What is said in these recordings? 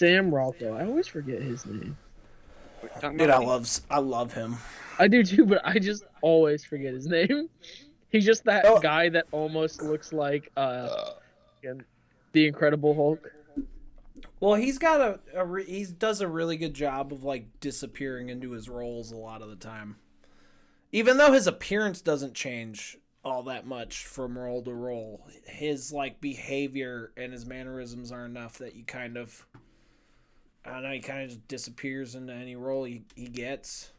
Sam Rockwell. I always forget his name. Dude, I love him. I do too, but I just always forget his name. He's just that guy that almost looks like the Incredible Hulk. Well, he's got he does a really good job of like disappearing into his roles a lot of the time. Even though his appearance doesn't change all that much from role to role, his like behavior and his mannerisms are enough that you kind of, I don't know, he kind of just disappears into any role he gets,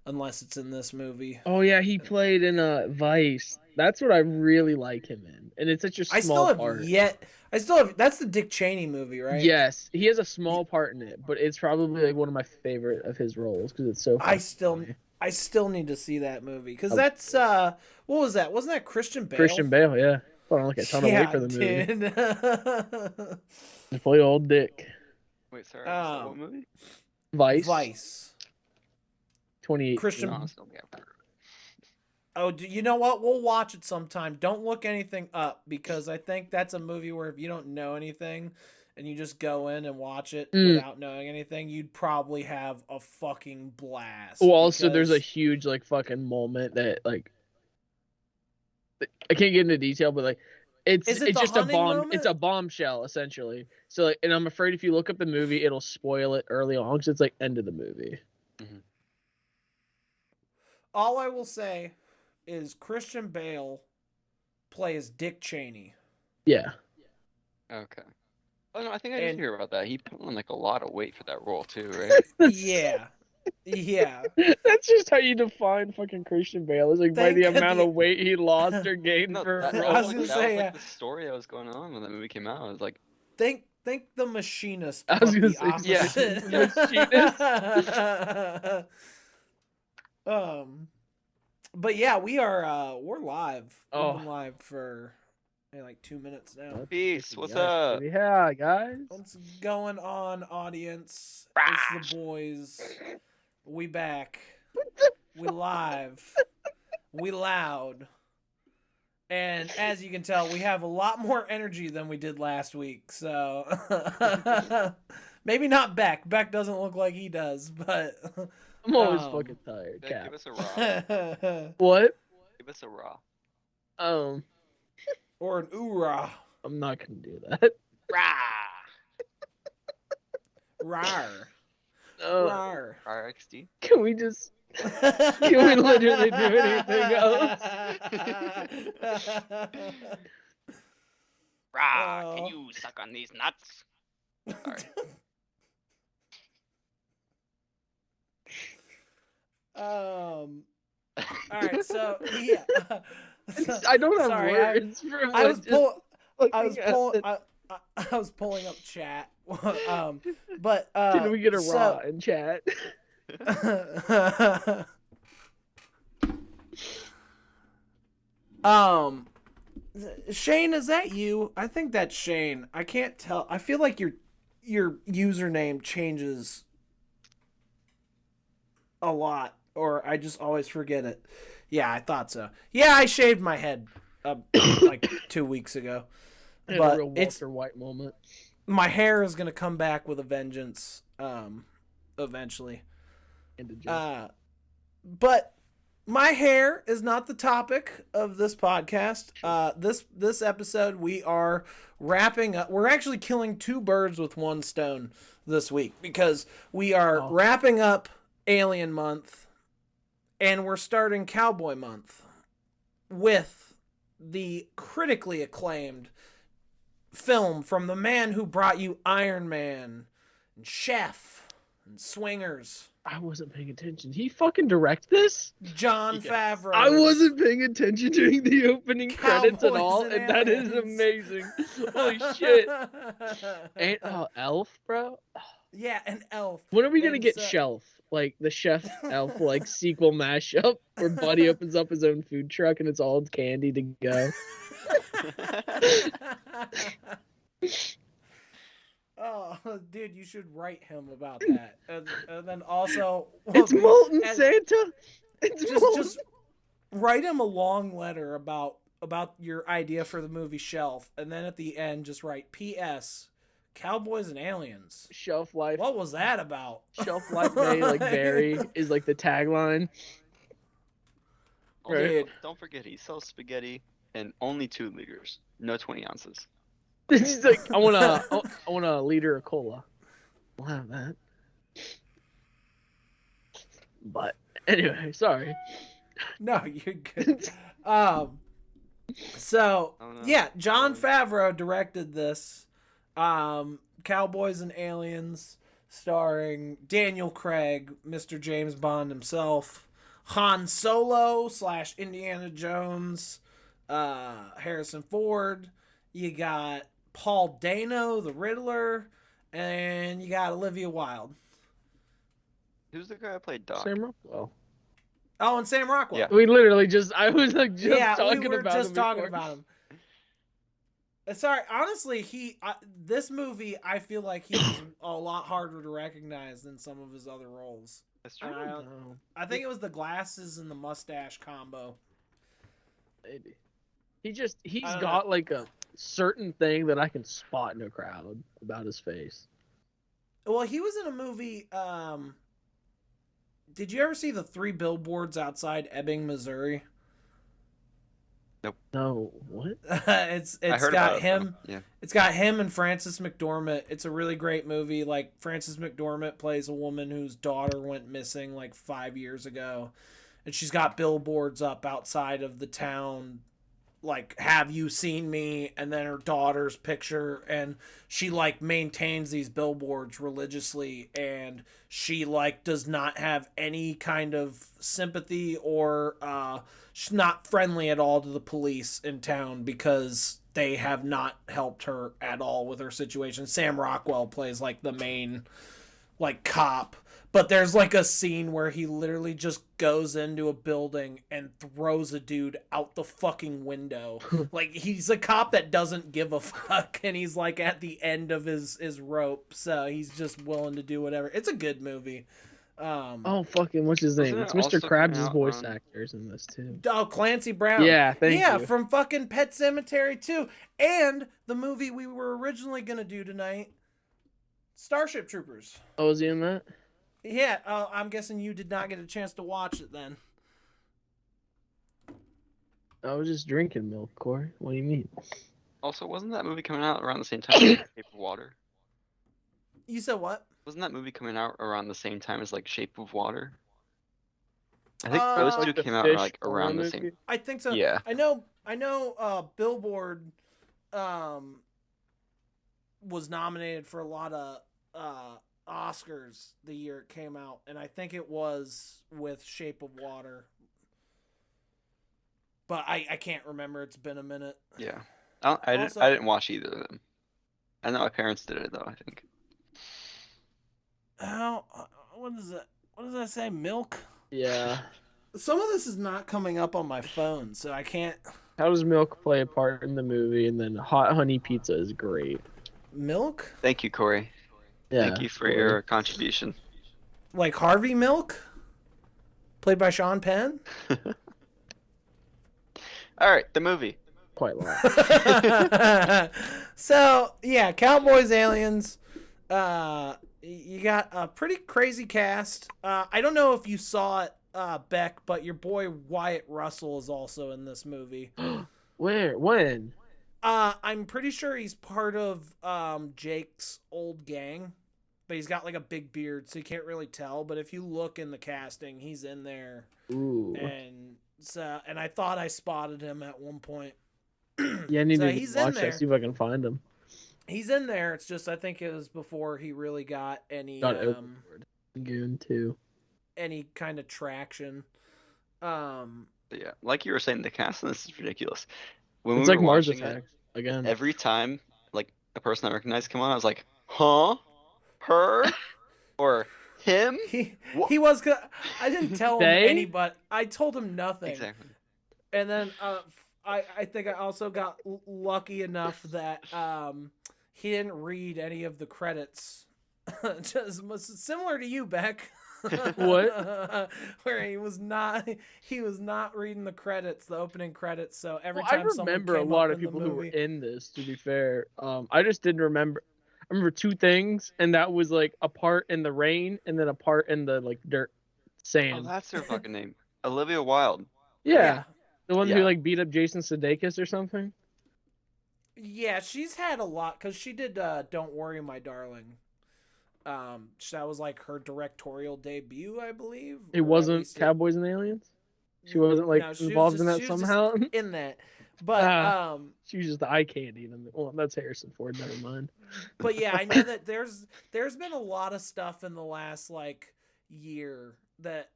unless it's in this movie. Oh yeah, he played in Vice. That's what I really like him in, and it's such a small part. That's the Dick Cheney movie, right? Yes, he has a small part in it, but it's probably like one of my favorite of his roles because it's so funny. I still need to see that movie because that's what was that? Wasn't that Christian Bale? Christian Bale, yeah. Put on like a ton of weight for the movie. To play old Dick. Wait, sorry. What movie? Vice. 28. Christian. Oh, you know what? We'll watch it sometime. Don't look anything up because I think that's a movie where if you don't know anything and you just go in and watch it without knowing anything, you'd probably have a fucking blast. Well, also there's a huge like fucking moment that like I can't get into detail, but like it's just a bomb. Moment? It's a bombshell essentially. So like, and I'm afraid if you look up the movie, it'll spoil it early on because it's like end of the movie. Mm-hmm. All I will say is Christian Bale plays Dick Cheney. Yeah. Okay. Oh no, I think I did hear about that. He put on like a lot of weight for that role too, right? Yeah. That's just how you define fucking Christian Bale. Is like by the amount of weight he lost or gained for a role. I was gonna say, that was like the story that was going on when that movie came out. I was like, think The Machinist. I was gonna say, Machinist. But yeah, we're live. We've been live for like 2 minutes now. Peace. What's up? Yeah, guys. What's going on, audience? It's the boys. We back. We live. We loud. And as you can tell, we have a lot more energy than we did last week. So maybe not Beck. Beck doesn't look like he does, but I'm always fucking tired. Beck, give us a raw. What? Give us a raw. Or an oorah. I'm not gonna do that. Rar. Rar. RXD. Can we just? Can we literally do anything else? Rah, can you suck on these nuts? Sorry. All right, so yeah. I don't have words for I was pulling up chat. But can we get a raw in chat? Shane, is that you? I think that's Shane. I can't tell. I feel like your username changes a lot, or I just always forget it. Yeah, I thought so. Yeah, I shaved my head like 2 weeks ago. But a real Walter White moment. My hair is gonna come back with a vengeance, eventually. But my hair is not the topic of this podcast. This episode we are wrapping up. We're actually killing two birds with one stone this week because we are wrapping up Alien Month and we're starting Cowboy Month with the critically acclaimed film from the man who brought you Iron Man and Chef and Swingers. I wasn't paying attention. He fucking direct this? Jon Favreau. I wasn't paying attention during the opening credits at all, and and that is amazing. Holy shit. And Elf, bro? Yeah, an Elf. When are we gonna get Shelf? Like the Chef Elf like sequel mashup where Buddy opens up his own food truck and it's all candy to go. Oh, dude, you should write him about that. And then also... It's Molten Santa! Just write him a long letter about your idea for the movie Shelf, and then at the end just write, P.S. Cowboys and Aliens. Shelf life. What was that about? Shelf life may like vary is like the tagline. Also, Right. don't forget, he sells spaghetti in only 2 liters, no 20 ounces. He's like, I want a liter of cola. I'll have that. But anyway, sorry. No, you're good. So Oh, no. yeah, Jon Favreau directed this. Cowboys and Aliens, starring Daniel Craig, Mr. James Bond himself, Han Solo / Indiana Jones, Harrison Ford. You got Paul Dano, the Riddler, and you got Olivia Wilde. Who's the guy who played Doc? Sam Rockwell. Oh, and Sam Rockwell. Yeah. We literally I was like just Yeah, talking we were about just him talking before. about him. Sorry, honestly, this movie, I feel like he was a lot harder to recognize than some of his other roles. That's true. I think it was the glasses and the mustache combo. Maybe. He's I don't got like a certain thing that I can spot in a crowd about his face. Well, he was in a movie. Did you ever see the 3 billboards outside Ebbing, Missouri? No, what? It's I heard got about it, him. though. Yeah. It's got him and Frances McDormand. It's a really great movie. Like, Frances McDormand plays a woman whose daughter went missing like 5 years ago, and she's got billboards up outside of the town, like, have you seen me? And then her daughter's picture, and she like maintains these billboards religiously, and she like does not have any kind of sympathy or she's not friendly at all to the police in town because they have not helped her at all with her situation. Sam Rockwell plays like the main like cop, but there's like a scene where he literally just goes into a building and throws a dude out the fucking window. Like, he's a cop that doesn't give a fuck, and he's like at the end of his rope, so he's just willing to do whatever. It's a good movie. Oh, fucking, what's his name? Wasn't It's it Mr. also Krabs' coming out voice on- actors in this too. Oh, Clancy Brown. Yeah, thank you. from fucking Pet Sematary 2. And the movie we were originally going to do tonight, Starship Troopers. Oh, was he in that? Yeah, I'm guessing you did not get a chance to watch it then. I was just drinking milk, Corey. What do you mean? Also, wasn't that movie coming out around the same time as like, Shape of Water? You said what? Wasn't that movie coming out around the same time as like Shape of Water? I think Uh, those Like two the came out fish like around the same. movie? I think so. Yeah. I know Billboard was nominated for a lot of Oscars the year it came out, and I think it was with Shape of Water. But I can't remember. It's been a minute. Yeah. I Also- didn't watch either of them. I know my parents did it though, I think. How? What is it? What does that say? Milk? Yeah. Some of this is not coming up on my phone, so I can't. How does milk play a part in the movie? And then hot honey pizza is great. Milk? Thank you, Corey. Yeah. Thank you for Corey. your contribution. Like Harvey Milk? Played by Sean Penn? All right, the movie. Quite long. So, yeah, Cowboys, Aliens. You got a pretty crazy cast. I don't know if you saw it, Beck, but your boy Wyatt Russell is also in this movie. Where? When? I'm pretty sure he's part of Jake's old gang, but he's got like a big beard, so you can't really tell. But if you look in the casting, he's in there. Ooh. And I thought I spotted him at one point. Yeah, I need So to he's in watch there. that. See if I can find him. He's in there. It's just I think it was before he really got any Got Overboard. Goon too. any kind of traction. But yeah, like you were saying, the cast in this is ridiculous. When It's we like were Mars watching Attacks again. every time like a person I recognized came on, I was like, huh? Her? Or him? He was. I didn't tell him They? anybody. I told him nothing. Exactly. And then I think I also got lucky enough that he didn't read any of the credits. Just similar to you, Beck. What? Where he was not reading the credits, the opening credits. So every Well, I time someone remember a came lot up of in the people who were movie- in this. To be fair, I just didn't remember. remember two things, and that was like a part in the rain and then a part in the like dirt, Oh, sand. that's her fucking name. Olivia Wilde. Yeah, the one who Yeah. like beat up Jason Sudeikis or something. Yeah, she's had a lot because she did "Don't Worry, My Darling." That was like her directorial debut, I believe. It or at wasn't least Cowboys and Aliens. She wasn't like No, she was involved in just- that she was somehow. just in that. But She was just the eye candy. Well, that's Harrison Ford. Never mind. but yeah, I know that there's been a lot of stuff in the last like year that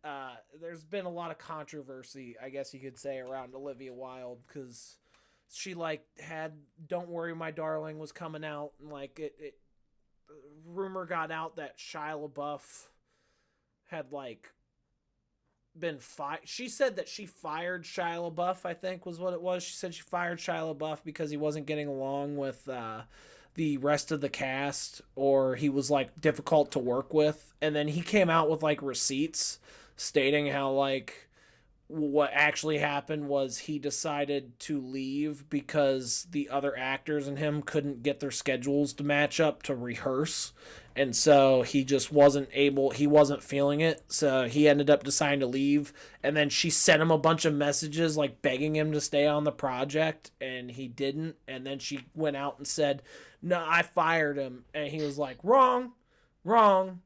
there's been a lot of controversy, I guess you could say, around Olivia Wilde because she like had "Don't Worry, My Darling" was coming out, and like it rumor got out that Shia LaBeouf had like been fired. She said that she fired Shia LaBeouf, I think was what it was. She said she fired Shia LaBeouf because he wasn't getting along with the rest of the cast, or he was like difficult to work with. And then he came out with like receipts stating how like what actually happened was he decided to leave because the other actors and him couldn't get their schedules to match up to rehearse. And so he just wasn't feeling it. So he ended up deciding to leave. And then she sent him a bunch of messages like begging him to stay on the project, and he didn't. And then she went out and said, "No, I fired him." And he was like, "Wrong, wrong,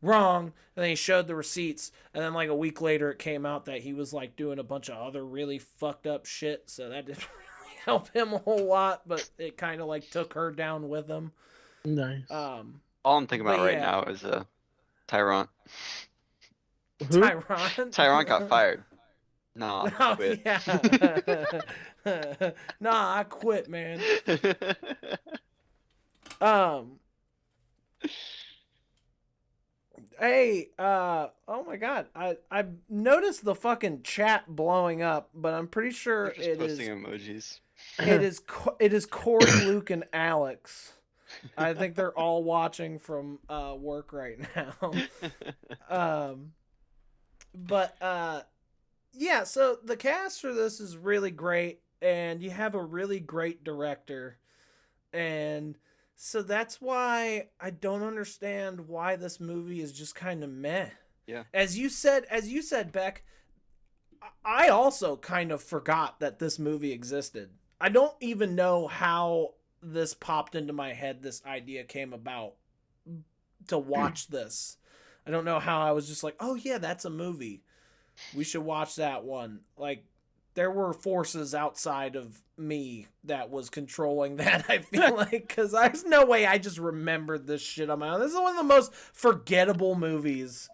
wrong." And then he showed the receipts. And then like a week later it came out that he was like doing a bunch of other really fucked up shit. So that didn't really help him a whole lot, but it kind of like took her down with him. Nice. All I'm thinking about But right yeah. now is Tyrant. Who? Tyrant got fired. Nah, Oh, quit. yeah. Nah, I quit, man. Hey, oh my god. I noticed the fucking chat blowing up, but I'm pretty sure Just it is posting emojis. it is Corey, Luke, and Alex. I think they're all watching from work right now. But yeah, so the cast for this is really great, and you have a really great director, and so that's why I don't understand why this movie is just kind of meh. Yeah. As you said, Beck, I also kind of forgot that this movie existed. I don't even know how this popped into my head. This idea came about to watch this. I don't know how I was just like, oh yeah, that's a movie. We should watch that one. Like, there were forces outside of me that was controlling that, I feel like, because there's no way I just remembered this shit on my own. This is one of the most forgettable movies.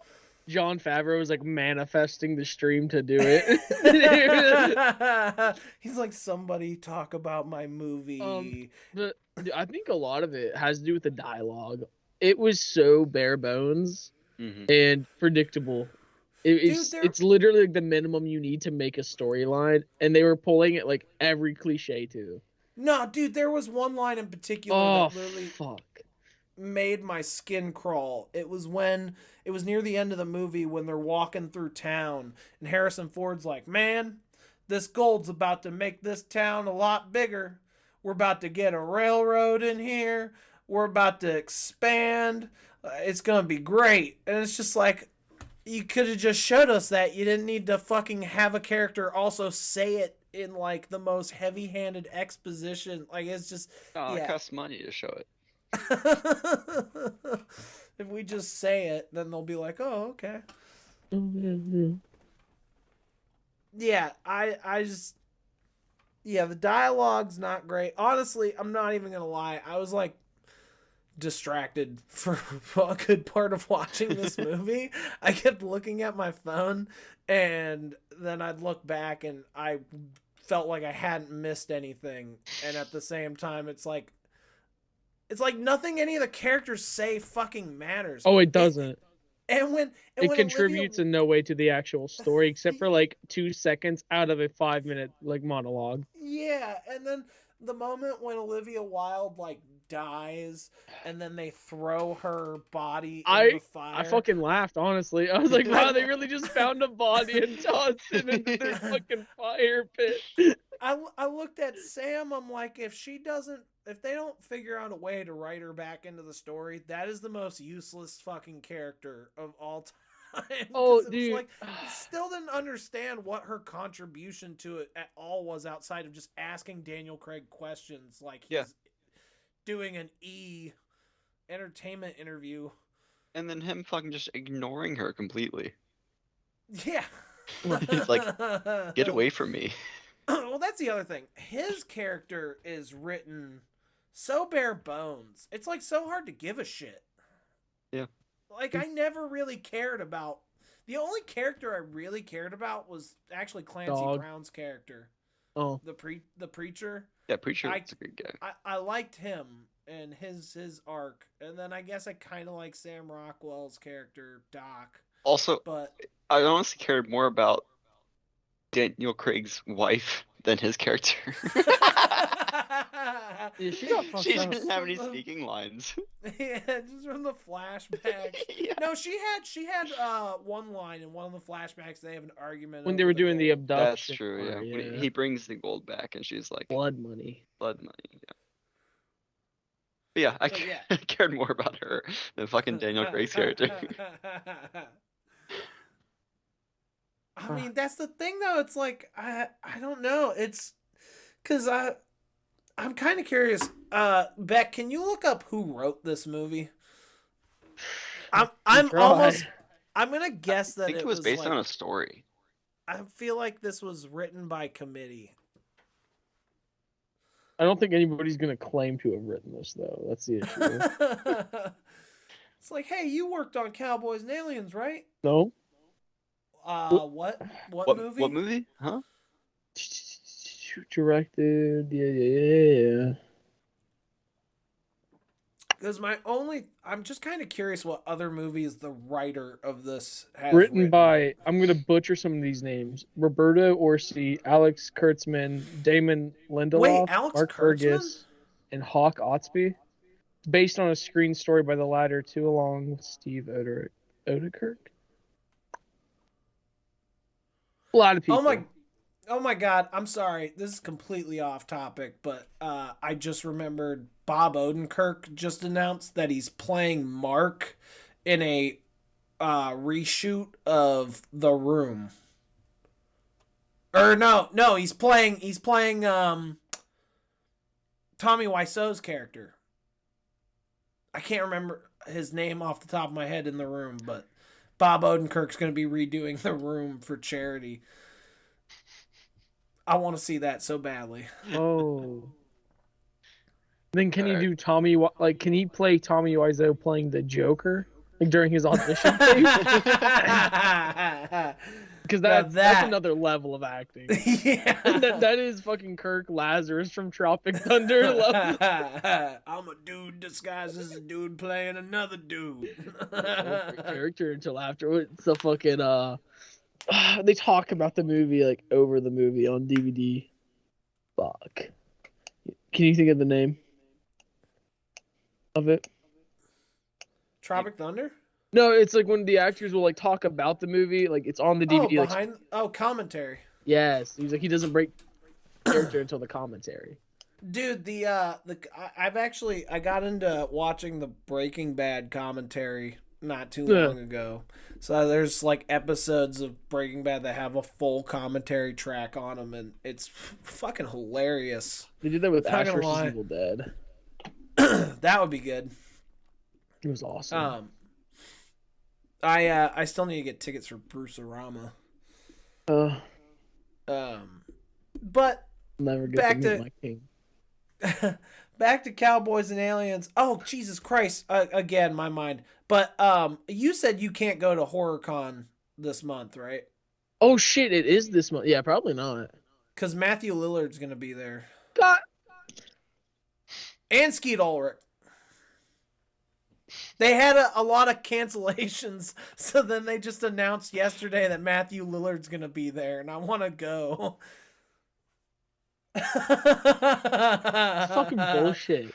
Jon Favreau was like manifesting the stream to do it. He's like, somebody talk about my movie. But I think a lot of it has to do with the dialogue. It was so bare bones and predictable. It's literally like the minimum you need to make a storyline, and they were pulling it like every cliche too. No, dude, there was one line in particular that literally made my skin crawl. It was near the end of the movie when they're walking through town, and Harrison Ford's like, "Man, this gold's about to make this town a lot bigger. We're about to get a railroad in here. We're about to expand. It's gonna be great." And it's just like, you could have just showed us that. You didn't need to fucking have a character also say it in like the most heavy-handed exposition. Like, it's just It costs money to show it. If we just say it, then they'll be like, "Oh, okay." Yeah, I just the dialogue's not great. Honestly, I'm not even gonna lie. I was like distracted for a good part of watching this movie. I kept looking at my phone, and then I'd look back and I felt like I hadn't missed anything, and at the same time it's like nothing any of the characters say fucking matters. Oh, it doesn't. When contributes in no way to the actual story except for like 2 seconds out of a 5-minute like monologue. Yeah, and then the moment when Olivia Wilde like dies, and then they throw her body in the fire. I fucking laughed, honestly. I was like, wow, they really just found a body and tossed it into their fucking fire pit. I looked at Sam. I'm like, if figure out a way to write her back into the story, that is the most useless fucking character of all time. Oh, It's dude. like, I still didn't understand what her contribution to it at all was outside of just asking Daniel Craig questions like he's doing an entertainment interview. And then him fucking just ignoring her completely. Yeah. It's like, get away from me. Well, that's the other thing. His character is written so bare bones. It's like so hard to give a shit. Yeah. Like I never really cared about. The only character I really cared about was actually Clancy Brown's character. Oh. The preacher. Yeah, Preacher is a good guy. I liked him and his arc. And then I guess I kind of like Sam Rockwell's character, Doc. Also, but I honestly cared more about Daniel Craig's wife than his character. Yeah, she didn't have any speaking lines. Yeah, just from the flashback. Yeah. No, she had one line in one of the flashbacks. They have an argument when they were doing the abduction. That's true. Yeah. When he brings the gold back, and she's like, blood money. Blood money. Yeah. But yeah, I cared more about her than fucking Daniel Craig's character. I mean, that's the thing, though. It's like I don't know. It's because I'm kind of curious. Beck, can you look up who wrote this movie? I'm gonna guess that I think it was based on a story. I feel like this was written by committee. I don't think anybody's gonna claim to have written this, though. That's the issue. It's like, hey, you worked on Cowboys and Aliens, right? No. What movie? What movie? Huh? Directed, yeah. Because I'm just kind of curious what other movies the writer of this has written by, I'm going to butcher some of these names, Roberto Orsi, Alex Kurtzman, Damon Lindelof, Mark Burgess, and Hawk Otsby. It's based on a screen story by the latter two, along with Steve Odekirk. A lot of people. Oh my God, I'm sorry. This is completely off topic, but I just remembered Bob Odenkirk just announced that he's playing Mark in a reshoot of The Room. Or no, he's playing Tommy Wiseau's character. I can't remember his name off the top of my head in The Room, but Bob Odenkirk's going to be redoing The Room for charity. I want to see that so badly. Oh. Then can he do Tommy? Like, can he play Tommy Wiseau playing the Joker, like during his audition? Because that's another level of acting. Yeah, that is fucking Kirk Lazarus from Tropic Thunder. I'm a dude disguised as a dude playing another dude. Character until afterwards. The fucking they talk about the movie like over the movie on DVD. Fuck. Can you think of the name of it? Tropic Thunder? No, it's like when the actors will like talk about the movie, like it's on the DVD. Commentary. Yes, he's like he doesn't break character until the commentary. Dude, I got into watching the Breaking Bad commentary not too long ago. So there's like episodes of Breaking Bad that have a full commentary track on them, and it's fucking hilarious. They did that with Ash vs. Evil Dead. That would be good. It was awesome. I still need to get tickets for Bruce-orama. But never get to meet my king. Back to Cowboys and Aliens. Oh, Jesus Christ. Again, my mind. But you said you can't go to HorrorCon this month, right? Oh, shit. It is this month. Yeah, probably not. Because Matthew Lillard's going to be there. God. And Skeet Ulrich. They had a lot of cancellations, so then they just announced yesterday that Matthew Lillard's going to be there, and I want to go. It's fucking bullshit.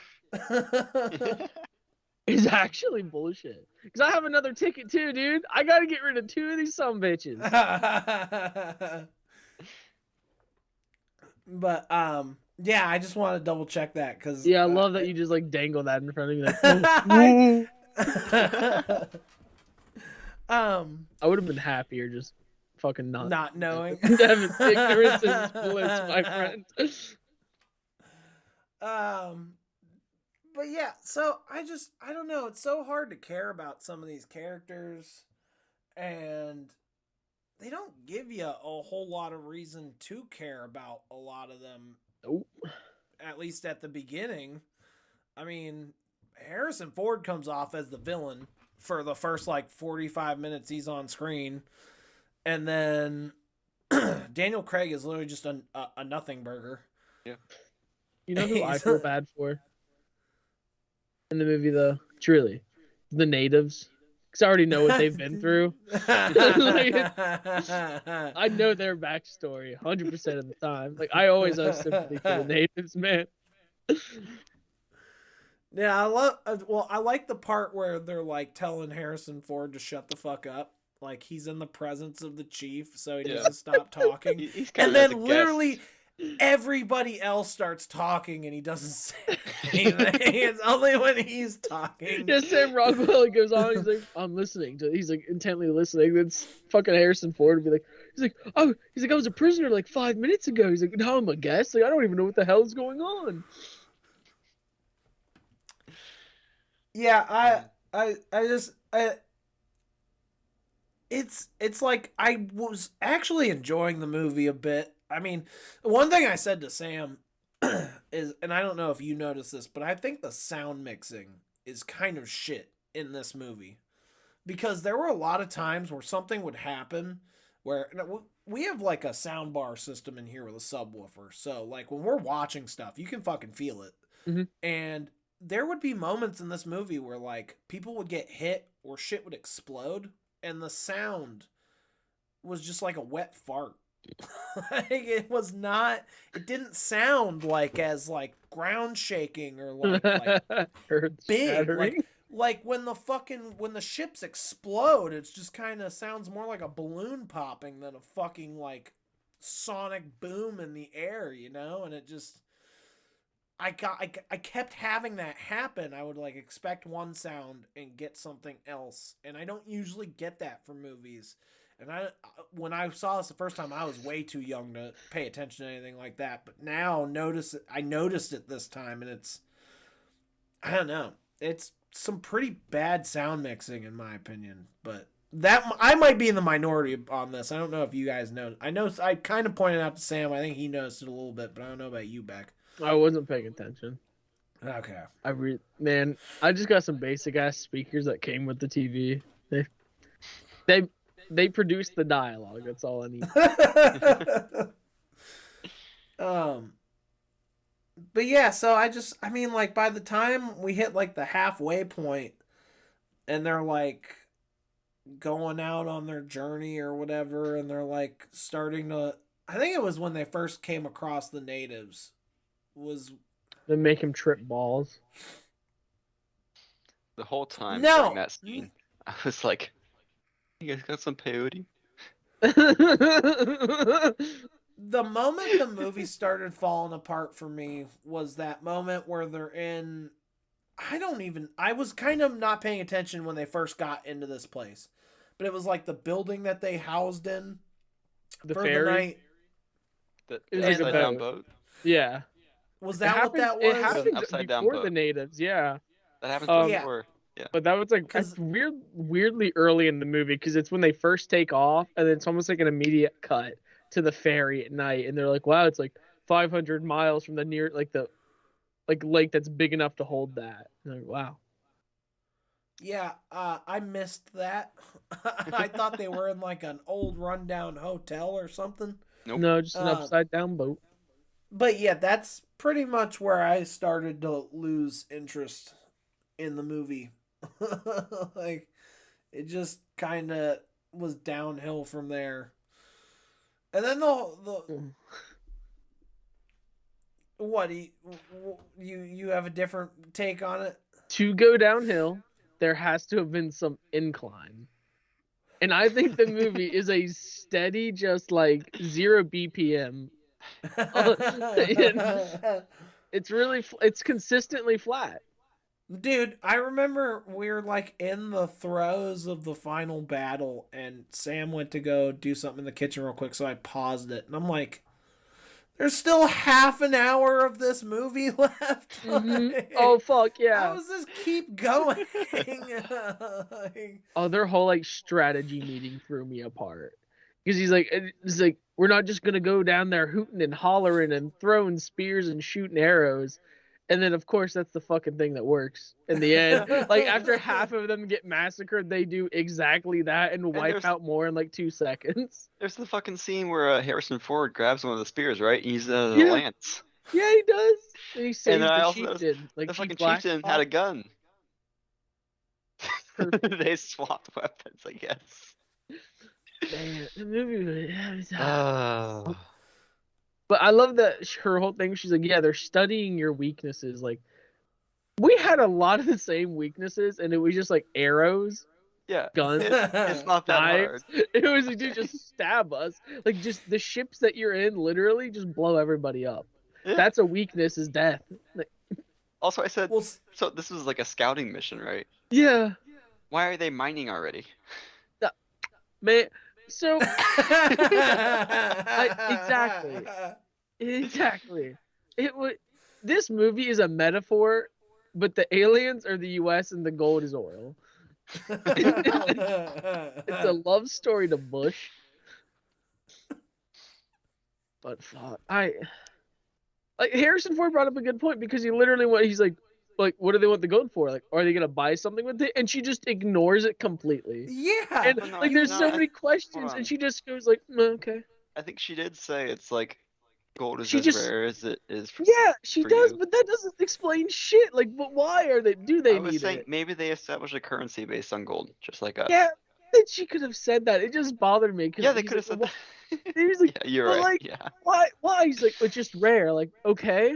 It's actually bullshit. Because I have another ticket too, dude. I got to get rid of two of these sumbitches. But Yeah, I just want to double check that because Yeah, I love that you just like dangle that in front of me. Like, I would have been happier just fucking not knowing. Having ignorance is bliss, my friend. But yeah, so I don't know. It's so hard to care about some of these characters, and they don't give you a whole lot of reason to care about a lot of them. Nope. At least at the beginning. I mean, Harrison Ford comes off as the villain for the first like 45 minutes he's on screen, and then Daniel Craig is literally just a nothing burger. Yeah. You know who I feel bad for in the movie, though? Truly, the natives. Because I already know what they've been through. I know their backstory 100% of the time. Like, I always have sympathy for the natives, man. Yeah, I like the part where they're like telling Harrison Ford to shut the fuck up. Like, he's in the presence of the chief, so he needs to stop talking. He's and then literally everybody else starts talking and he doesn't say anything. It's only when he's talking. Yeah, Sam Rockwell goes on, he's like, I'm listening to, he's like intently listening. Then fucking Harrison Ford would be like, I was a prisoner like 5 minutes ago. He's like, no, I'm a guest. Like, I don't even know what the hell is going on. Yeah, it's like I was actually enjoying the movie a bit. I mean, one thing I said to Sam is, and I don't know if you noticed this, but I think the sound mixing is kind of shit in this movie. Because there were a lot of times where something would happen where we have like a sound bar system in here with a subwoofer. So like when we're watching stuff, you can fucking feel it. Mm-hmm. And there would be moments in this movie where like people would get hit or shit would explode and the sound was just like a wet fart. Like it didn't sound like as like ground shaking or like big like when the ships explode, it's just kind of sounds more like a balloon popping than a fucking like sonic boom in the air, you know? And it just I kept having that happen. I would like expect one sound and get something else, and I don't usually get that from movies. And when I saw this the first time, I was way too young to pay attention to anything like that. But now I noticed it this time, and I don't know. It's some pretty bad sound mixing in my opinion. But that I might be in the minority on this. I don't know if you guys know. I kind of pointed out to Sam. I think he noticed it a little bit, but I don't know about you, Beck. I wasn't paying attention. Okay. I just got some basic ass speakers that came with the TV. They produced the dialogue. That's all I need. But yeah, so I mean, like by the time we hit like the halfway point, and they're like going out on their journey or whatever, and they're like starting to. I think it was when they first came across the natives. They make him trip balls. The whole time during that scene, I was like, you guys got some peyote? The moment the movie started falling apart for me was that moment where they're in... I was kind of not paying attention when they first got into this place. But it was like the building that they housed in. The ferry? It was like a down boat? Yeah. Was that what that was? It happened upside before down the natives, yeah. That happened before. Yeah. But that was like weirdly early in the movie because it's when they first take off, and it's almost like an immediate cut to the ferry at night, and they're like, "Wow, it's like 500 miles from the near lake that's big enough to hold that." And I'm like, wow. Yeah, I missed that. I thought they were in like an old rundown hotel or something. Nope. No, just an upside down boat. But yeah, that's pretty much where I started to lose interest in the movie. Like it just kind of was downhill from there. And then what you have a different take on it? To go downhill, there has to have been some incline. And I think the movie is a steady, just like 0 BPM It's consistently flat. Dude, I remember we were like in the throes of the final battle, and Sam went to go do something in the kitchen real quick, so I paused it, and I'm like, there's still half an hour of this movie left. Like, oh fuck yeah! How does this keep going? Oh, their whole like strategy meeting threw me apart because he's like, we're not just gonna go down there hooting and hollering and throwing spears and shooting arrows. And then, of course, that's the fucking thing that works in the end. Like, after half of them get massacred, they do exactly that and wipe out more in, like, 2 seconds. There's the fucking scene where Harrison Ford grabs one of the spears, right? And uses it as a lance. Yeah, he does. And he saves the chieftain. Like, the fucking chieftain had a gun. They swapped weapons, I guess. Man, the movie was... But I love that her whole thing. She's like, yeah, they're studying your weaknesses. Like, we had a lot of the same weaknesses, and it was just like arrows, guns. It's not that knives. hard. It was like, dude, just stab us. Like, just the ships that you're in, literally, just blow everybody up. Yeah. That's a weakness, is death. Like, also, I said, so this was like a scouting mission, right? Yeah. Why are they mining already? Man. So exactly. This movie is a metaphor, but the aliens are the U.S. and the gold is oil. It's a love story to Bush. But fuck, like Harrison Ford brought up a good point because he's like, what do they want the gold for? Like, are they gonna buy something with it? And she just ignores it completely. Yeah. And there's so many questions, and she just goes like, okay. I think she did say it's like gold is rare as it is. She does, but that doesn't explain shit. Like, but why are they? Do they need it? Maybe they establish a currency based on gold, just like us. Yeah, then she could have said that. It just bothered me. Yeah, they could have said that. He was like, yeah, you're right. Like, yeah. Why? He's like, it's just rare. Like, okay.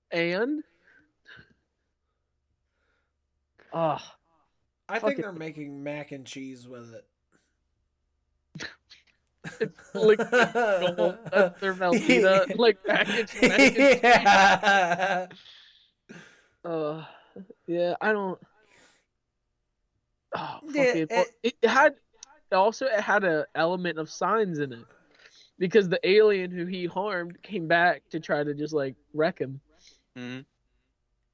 And. I think they're making mac and cheese with it. It's liquid gold. That's their Velveeta, like packaged mac and cheese. Yeah, I don't. Oh, it had an element of signs in it because the alien who he harmed came back to try to just like wreck him. Mm-hmm.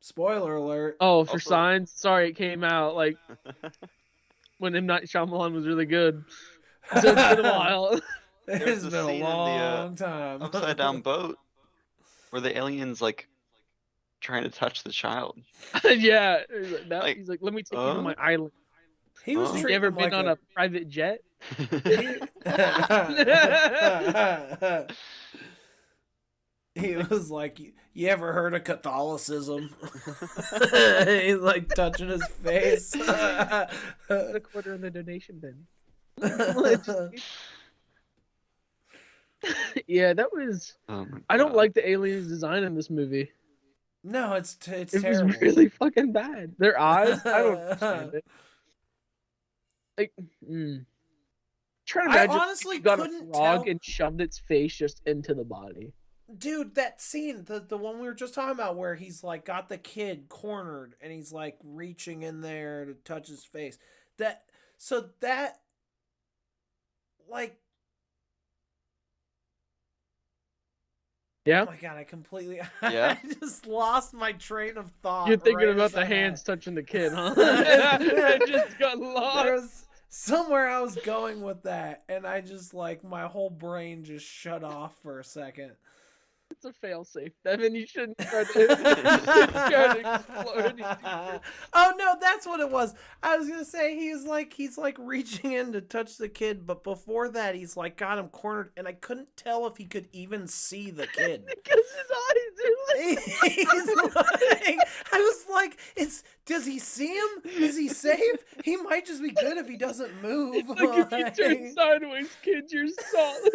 Spoiler alert. Oh, for Signs? Sorry, it came out like when M. Night Shyamalan was really good. So it's been a while. It's been a long time. Upside down boat where the alien's like trying to touch the child. Yeah. He's like, let me take you to my island. He was You ever been on a private jet? He was like, you ever heard of Catholicism? He's like touching his face. A quarter in the donation bin. Yeah, that was... I don't like the aliens' design in this movie. No, it's it terrible. Was really fucking bad. Their eyes, I don't understand it. Like, trying to imagine I honestly got couldn't a frog tell... and shoved its face just into the body. That scene, the one we were just talking about, where he's like got the kid cornered and he's like reaching in there to touch his face. Yeah. Oh my god, I just lost my train of thought. You're thinking about the hands touching the kid, huh? I just got lost. Somewhere I was going with that, and I just my whole brain just shut off for a second. It's a failsafe, Devin. You shouldn't try to explode. Oh no, that's what it was. I was gonna say he's like reaching in to touch the kid, but before that he's like got him cornered, and I couldn't tell if he could even see the kid because his eyes are I was like, does he see him? Is he safe? He might just be good if he doesn't move. It's like if you turn sideways, kid, you're solid.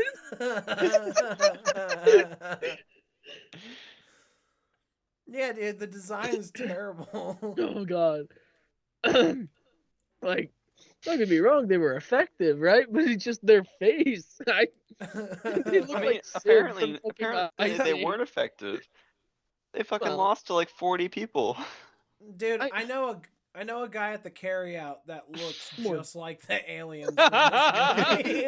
Yeah, dude, the design is terrible. Oh god. Like, Don't get me wrong, they were effective, right? But it's just their face. They look like Sid from apparently they weren't effective. They fucking lost to like 40 people. Dude, I know a guy at the carryout that looks just like the aliens. Does he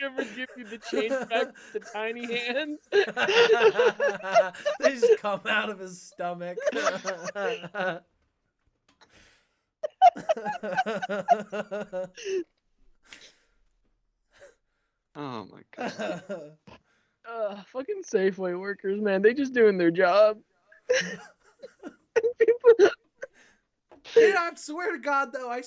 ever give you the change back with the tiny hands? They just come out of his stomach. Oh my god. Fucking Safeway workers, man. They just doing their job. Dude, I swear to God, though, I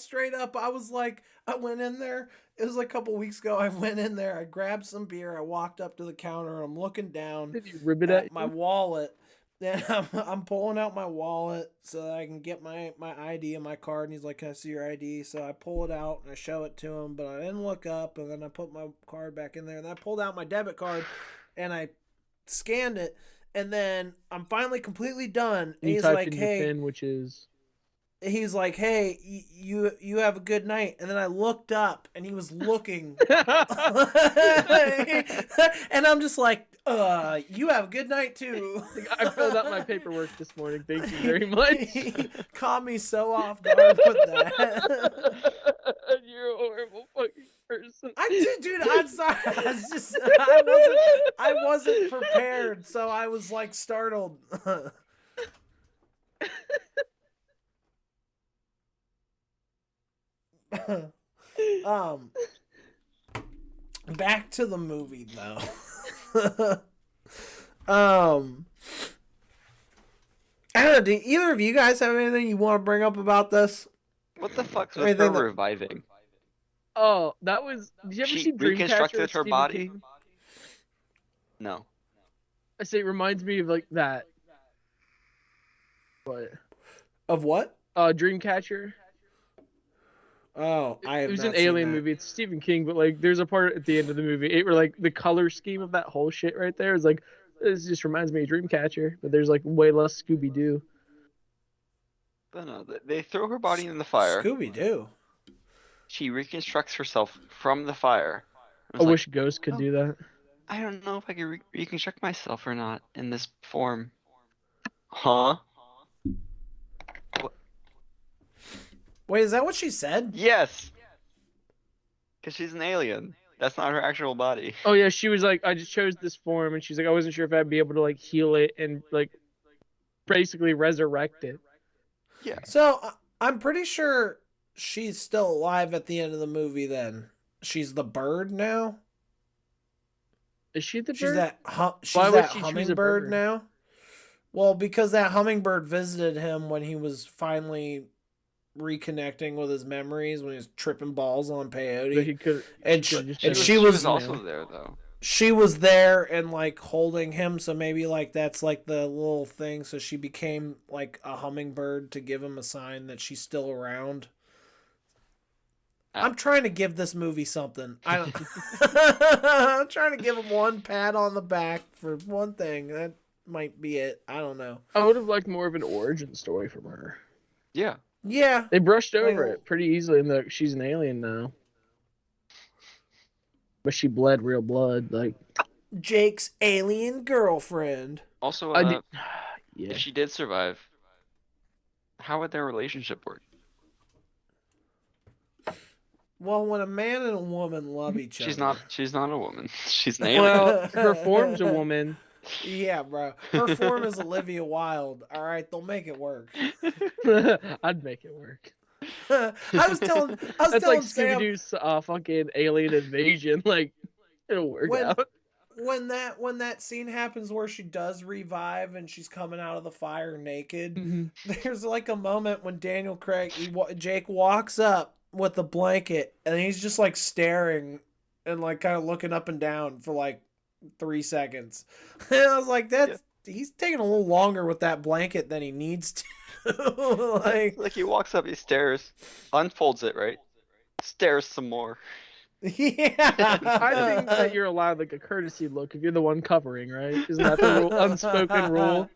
was like, I went in there. It was like a couple weeks ago. I went in there. I grabbed some beer. I walked up to the counter. I'm looking down Did you rib it at my wallet. Then I'm pulling out my wallet so that I can get my ID and my card. And he's like, "Can I see your ID?" So I pull it out and I show it to him, but I didn't look up. And then I put my card back in there. And I pulled out my debit card and I scanned it. And then I'm finally completely done. And he's like, "Hey," PIN, which is... He's like, "Hey, you have a good night." And then I looked up and he was looking. And I'm just like, you have a good night too. I filled out my paperwork this morning. Thank you very much. He caught me so off guard with that. You're a horrible fucking person. Dude, I'm sorry. I wasn't prepared, so I was like startled. Back to the movie though. I don't know, do either of you guys have anything you want to bring up about this? What the fuck's with her reviving? Oh, that was... Did you ever see Dreamcatcher reconstructed her body? King? No. I say it reminds me of like that. What? Of what? Dreamcatcher. Oh, it was an alien movie. It's Stephen King, but like there's a part at the end of the movie where like the color scheme of that whole shit right there is like, this just reminds me of Dreamcatcher, but there's like way less Scooby-Doo. But no, they throw her body in the fire. Scooby-Doo. She reconstructs herself from the fire. I wish Ghost could do that. I don't know if I can reconstruct myself or not in this form. Huh? Wait, is that what she said? Yes. Because she's an alien. That's not her actual body. Oh yeah, she was like, I just chose this form, and she's like, I wasn't sure if I'd be able to like heal it and like basically resurrect it. Yeah. So I'm pretty sure she's still alive at the end of the movie. Then she's the bird now. Is she the bird? She's that hummingbird now. Well, because that hummingbird visited him when he was finally reconnecting with his memories, when he was tripping balls on peyote. She was also there though. She was there and like holding him, so maybe like that's like the little thing. So she became like a hummingbird to give him a sign that she's still around. I'm trying to give this movie something. I'm trying to give him one pat on the back for one thing. That might be it. I don't know. I would have liked more of an origin story from her. Yeah. Yeah. They brushed over it pretty easily in that she's an alien now. But she bled real blood, like Jake's alien girlfriend. Also, if she did survive, how would their relationship work? Well, when a man and a woman love each other. She's not a woman. She's an alien. Well, her form's a woman. Yeah, bro. Her form is Olivia Wilde. All right, they'll make it work. I'd make it work. I was telling That's like Sam, Scooby-Doo's fucking alien invasion. Like, it'll work out. When that scene happens where she does revive and she's coming out of the fire naked, there's like a moment when Daniel Craig, Jake walks up with the blanket and he's just like staring and like kind of looking up and down for like 3 seconds. And I was like, he's taking a little longer with that blanket than he needs to. like he walks up, he stares, unfolds it, right? Stares some more. Yeah. I think that you're allowed like a courtesy look if you're the one covering, right? Isn't that the unspoken rule?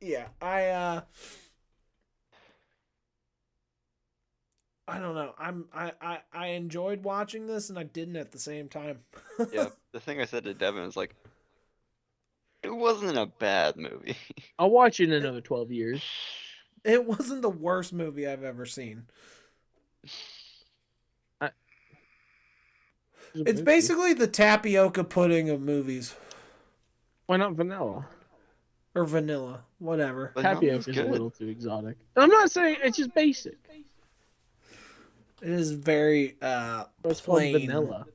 Yeah, I don't know. I enjoyed watching this, and I didn't at the same time. Yeah, the thing I said to Devin is like, it wasn't a bad movie. I'll watch it in another 12 years. It wasn't the worst movie I've ever seen. It's basically the tapioca pudding of movies. Why not vanilla? Or vanilla, whatever. Tapioca is a little too exotic. I'm not saying it's just basic. It is very it's plain. called vanilla.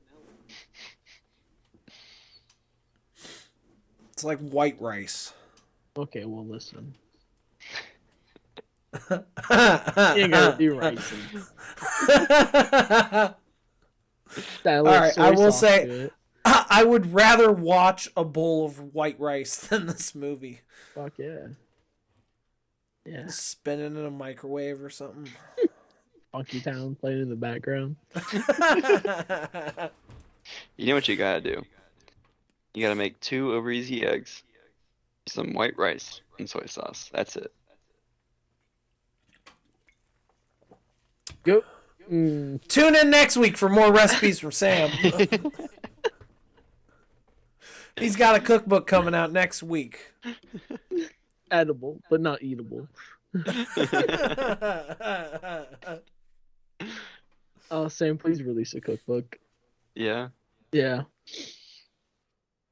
It's like white rice. Okay, well listen. You ain't gotta do rice. All right, I will say, I would rather watch a bowl of white rice than this movie. Fuck yeah. Yeah. Spinning in a microwave or something. Funky Town playing in the background. You know what you gotta do? You gotta make 2 over easy eggs, some white rice, and soy sauce. That's it. Go. Tune in next week for more recipes from Sam. He's got a cookbook coming out next week. Edible, but not eatable. Sam, please release a cookbook. Yeah. Yeah.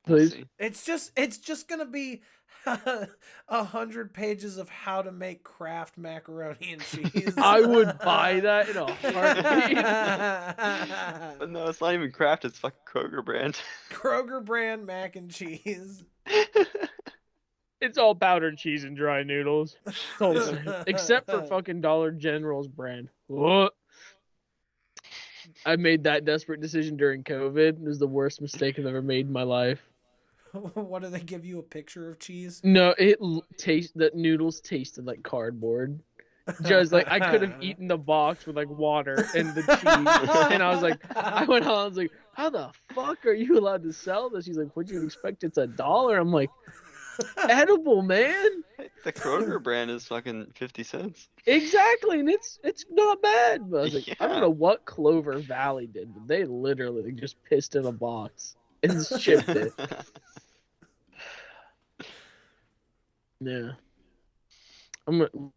Please. It's just gonna be 100 pages of how to make Kraft macaroni and cheese. I would buy that in a heartbeat. But no, it's not even Kraft, it's fucking Kroger brand. Kroger brand mac and cheese. It's all powdered cheese and dry noodles. Except for fucking Dollar General's brand. What? I made that desperate decision during COVID. It was the worst mistake I've ever made in my life. What, do they give you a picture of cheese? No, the noodles tasted like cardboard. Just like I could have eaten the box with like water and the cheese. And I was like, I was like, how the fuck are you allowed to sell this? She's like, what'd you expect? It's $1. I'm like, edible, man. The Kroger brand is fucking 50 cents. Exactly, and it's not bad. But I was like, I don't know what Clover Valley did, but they literally just pissed in a box and shipped it. Yeah.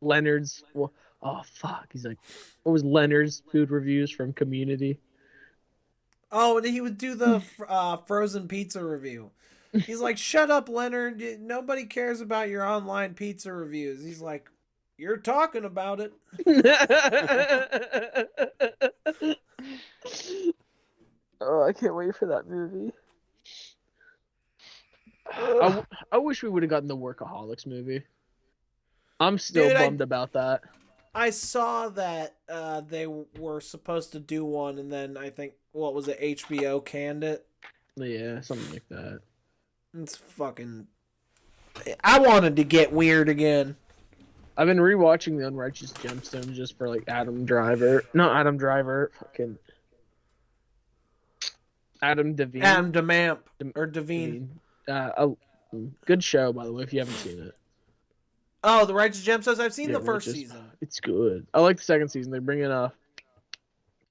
Leonard's. Well, oh fuck. He's like, what was Leonard's food reviews from Community? Oh, and he would do the frozen pizza review. He's like, shut up, Leonard. Nobody cares about your online pizza reviews. He's like, you're talking about it. Oh, I can't wait for that movie. I wish we would have gotten the Workaholics movie. I'm still bummed about that. I saw that they were supposed to do one, and then I think, what was it, HBO canned it? Yeah, something like that. It's fucking... I wanted to get weird again. I've been rewatching The Unrighteous Gemstones just for like Adam Driver. Not Adam Driver. Fucking Adam Devine. Adam DeMamp. Or Devine. Good show, by the way, if you haven't seen it. Oh, The Righteous Gemstones? I've seen the first season. It's good. I like the second season. They bring in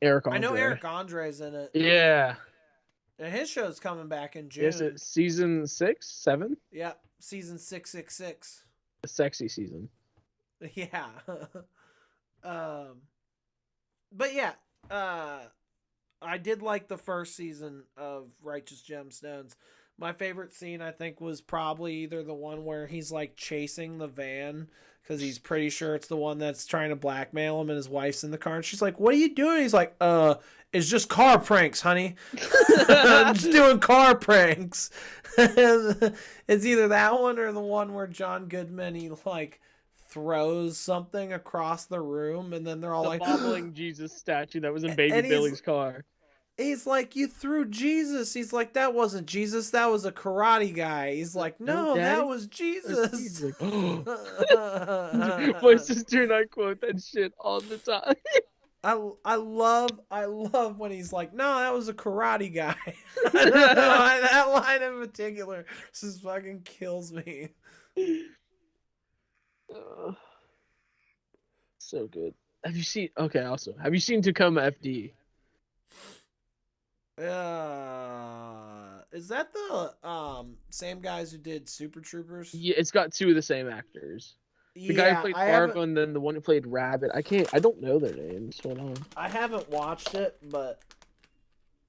Eric Andre. I know Eric Andre's in it. Yeah. And his show's coming back in June. Yes, it's season 6, 7? Yeah, season 666. The sexy season. Yeah. But yeah, I did like the first season of Righteous Gemstones. My favorite scene, I think, was probably either the one where he's like chasing the van because he's pretty sure it's the one that's trying to blackmail him, and his wife's in the car, and she's like, what are you doing? He's like, it's just car pranks, honey. I'm just doing car pranks. It's either that one or the one where John Goodman, he like throws something across the room, and then they're all like, bobbling Jesus statue that was in Baby Billy's car. He's like, you threw Jesus. He's like, that wasn't Jesus. That was a karate guy. He's like, no, that was Jesus. Like, oh. My sister and I quote that shit all the time. I love when he's like, no, that was a karate guy. I don't know, that line in particular just fucking kills me. So good. Have you seen? Okay, also, have you seen Tacoma FD? Is that the same guys who did Super Troopers? Yeah, it's got two of the same actors. The guy who Yeah, played I Fargo haven't. and then the one who played Rabbit. I don't know their names. Hold on. I haven't watched it, but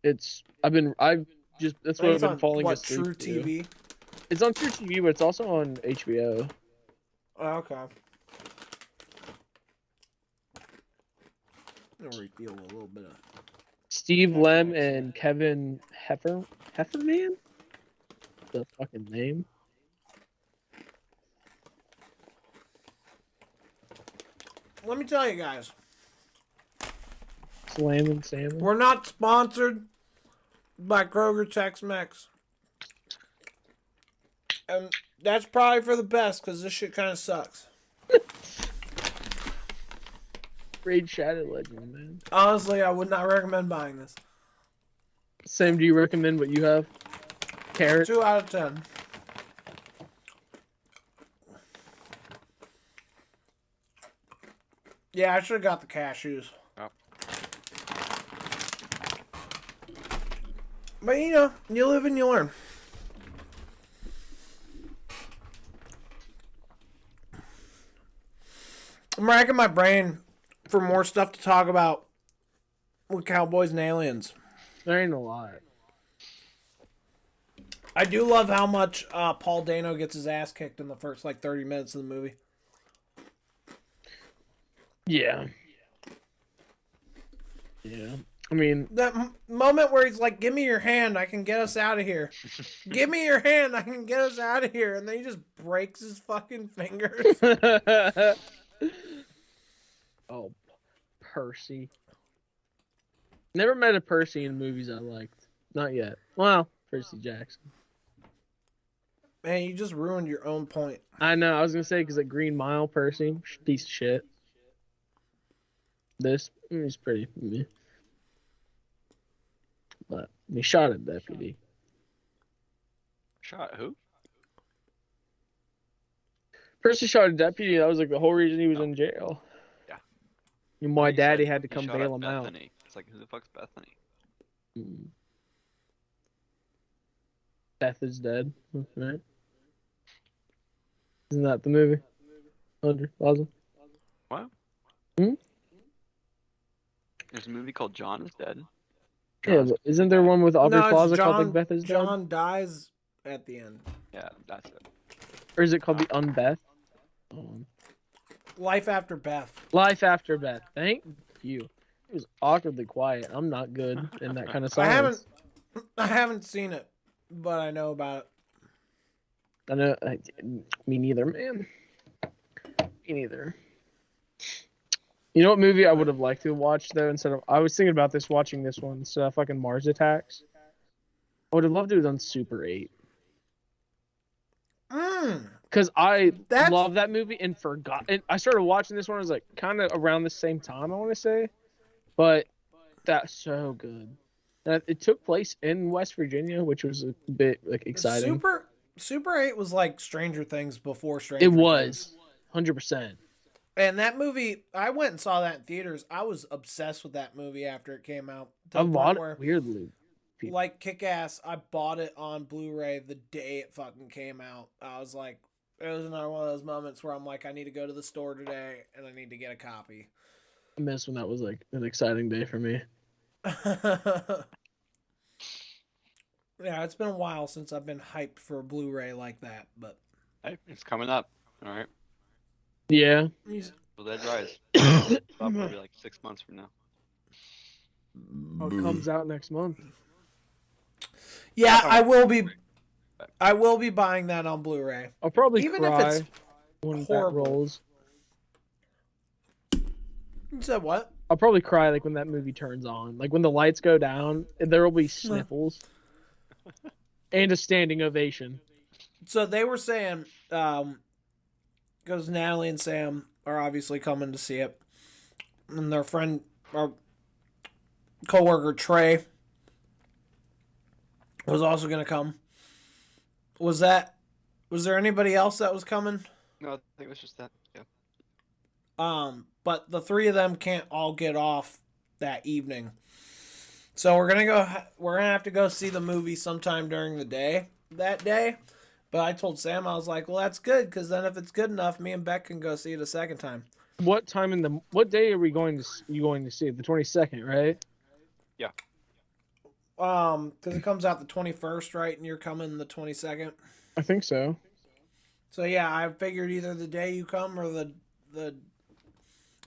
I've just that's I what think I've it's been on falling what asleep True to. TV. It's on True TV, but it's also on HBO. Oh, okay. I'm gonna reveal a little bit of Steve After Lem next and Kevin Hefferman? The fucking name. Let me tell you guys, Slam and Salmon. we're not sponsored by Kroger Tex-Mex. And that's probably for the best, because this shit kind of sucks. Raid Shadow Legend, man. Honestly, I would not recommend buying this. Sam, do you recommend what you have? Carrot? 2 out of 10. Yeah, I should have got the cashews. Oh. But you know, you live and you learn. I'm racking my brain for more stuff to talk about with Cowboys and Aliens. There ain't a lot. I do love how much Paul Dano gets his ass kicked in the first 30 minutes of the movie. Yeah. Yeah. I mean, That moment where he's like, "Give me your hand, I can get us out of here. Give me your hand, I can get us out of here," and then he just breaks his fucking fingers. oh, Percy. Never met a Percy in movies I liked. Not yet. Well, Percy Jackson. Man, you just ruined your own point. I know. I was gonna say because Green Mile Percy, piece of shit. This he's pretty. Meh. But he shot a deputy. Shot who? Percy shot a deputy. That was the whole reason he was in jail. Yeah. And my He daddy said had to he come shot bail at him out. Bethany. It's like, who the fuck's Bethany? Beth is dead. Right? Isn't that the movie? 100,000. What? Hmm? There's a movie called John is Dead. Yeah, but isn't there one with Aubrey No, Plaza it's called Beth is dead? John dies at the end. Yeah, that's it. Or is it called the Unbeth? Life After Beth. Life After Beth. Thank you. It was awkwardly quiet. I'm not good in that kind of silence. I haven't seen it, but I know about it. I know. Me neither, man. Me neither. You know what movie I would have liked to watch though? I was thinking about watching this one instead of fucking Mars Attacks. I would have loved to have done Super 8. Because I love that movie and forgot. And I started watching this one. I was kind of around the same time, I want to say. But that's so good. And it took place in West Virginia, which was a bit exciting. Super 8 was like Stranger Things before Stranger It Things. was 100%. And that movie, I went and saw that in theaters. I was obsessed with that movie after it came out. A lot of weirdly. People. Like Kick-Ass, I bought it on Blu-ray the day it fucking came out. I was like, it was another one of those moments where I'm like, I need to go to the store today and I need to get a copy. I miss when that was an exciting day for me. Yeah, it's been a while since I've been hyped for a Blu-ray like that, but Hey, it's coming up. All right. Yeah. Well, Dead Rise. Probably 6 months from now. Oh, it comes out next month. Yeah, I will be buying that on Blu-ray. I'll probably Even cry if it's when horrible. that rolls. You said what? I'll probably cry when that movie turns on. When the lights go down, there will be sniffles and a standing ovation. So they were saying, because Natalie and Sam are obviously coming to see it, and their friend, or coworker Trey, was also going to come. Was there anybody else that was coming? No, I think it was just that. Yeah. But the three of them can't all get off that evening. So we're gonna have to go see the movie sometime during the day that day. But I told Sam, I was like, well, that's good, because then if it's good enough, me and Beck can go see it a second time. What day are we going to see it? The 22nd, right? Yeah. Because it comes out the 21st, right? And you're coming the 22nd. I think so. So yeah, I figured either the day you come or the.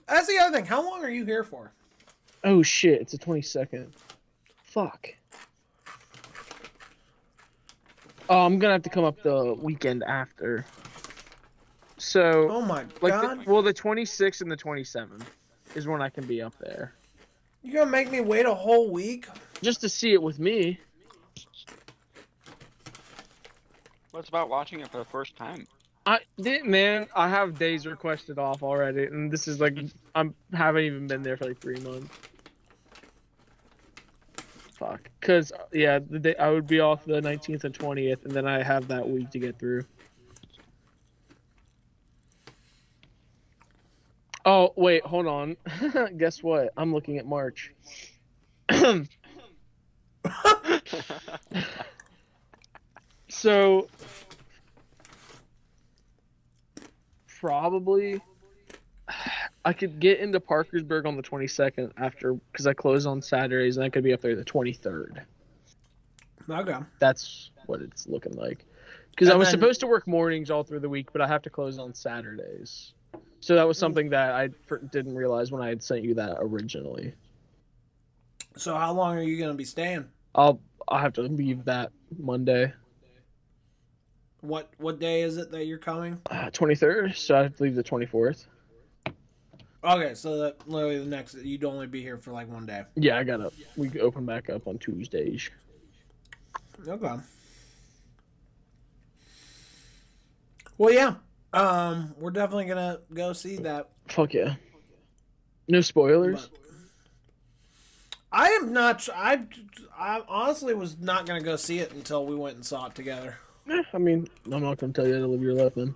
That's the other thing. How long are you here for? Oh shit! It's the 22nd. Fuck. Oh, I'm gonna have to come up the weekend after. So. Oh my like god. The 26th and the 27th is when I can be up there. You gonna make me wait a whole week? Just to see it with me. What's about watching it for the first time? I have days requested off already, and this is like haven't even been there for like 3 months. Fuck. Cause yeah, the day I would be off the 19th and 20th, and then I have that week to get through. Oh wait, hold on. Guess what? I'm looking at March. So probably I could get into Parkersburg on the 22nd after, because I close on Saturdays, and I could be up there the 23rd. Okay. That's what it's looking like. Because I was supposed to work mornings all through the week, but I have to close on Saturdays. So that was something that I didn't realize when I had sent you that originally. So how long are you gonna be staying? I'll have to leave that Monday. What day is it that you're coming? 23rd, so I have to leave the 24th. Okay, so that literally the next, you'd only be here for like one day. Yeah, we open back up on Tuesdays. Okay. Well, yeah. We're definitely gonna go see that. Fuck yeah. No spoilers. But I am not. I honestly was not gonna go see it until we went and saw it together. I mean, I'm not gonna tell you how to live your life then.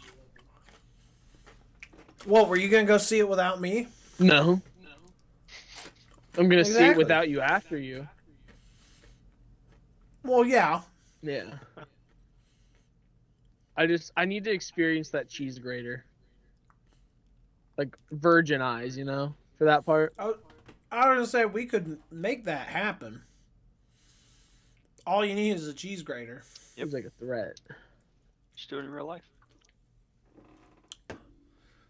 What, were you gonna go see it without me? No. I'm gonna see it without you after you. Well, yeah. Yeah. I need to experience that cheese grater. Like virgin eyes, for that part. I was gonna say we could make that happen. All you need is a cheese grater. Seems like a threat. Just do it in real life.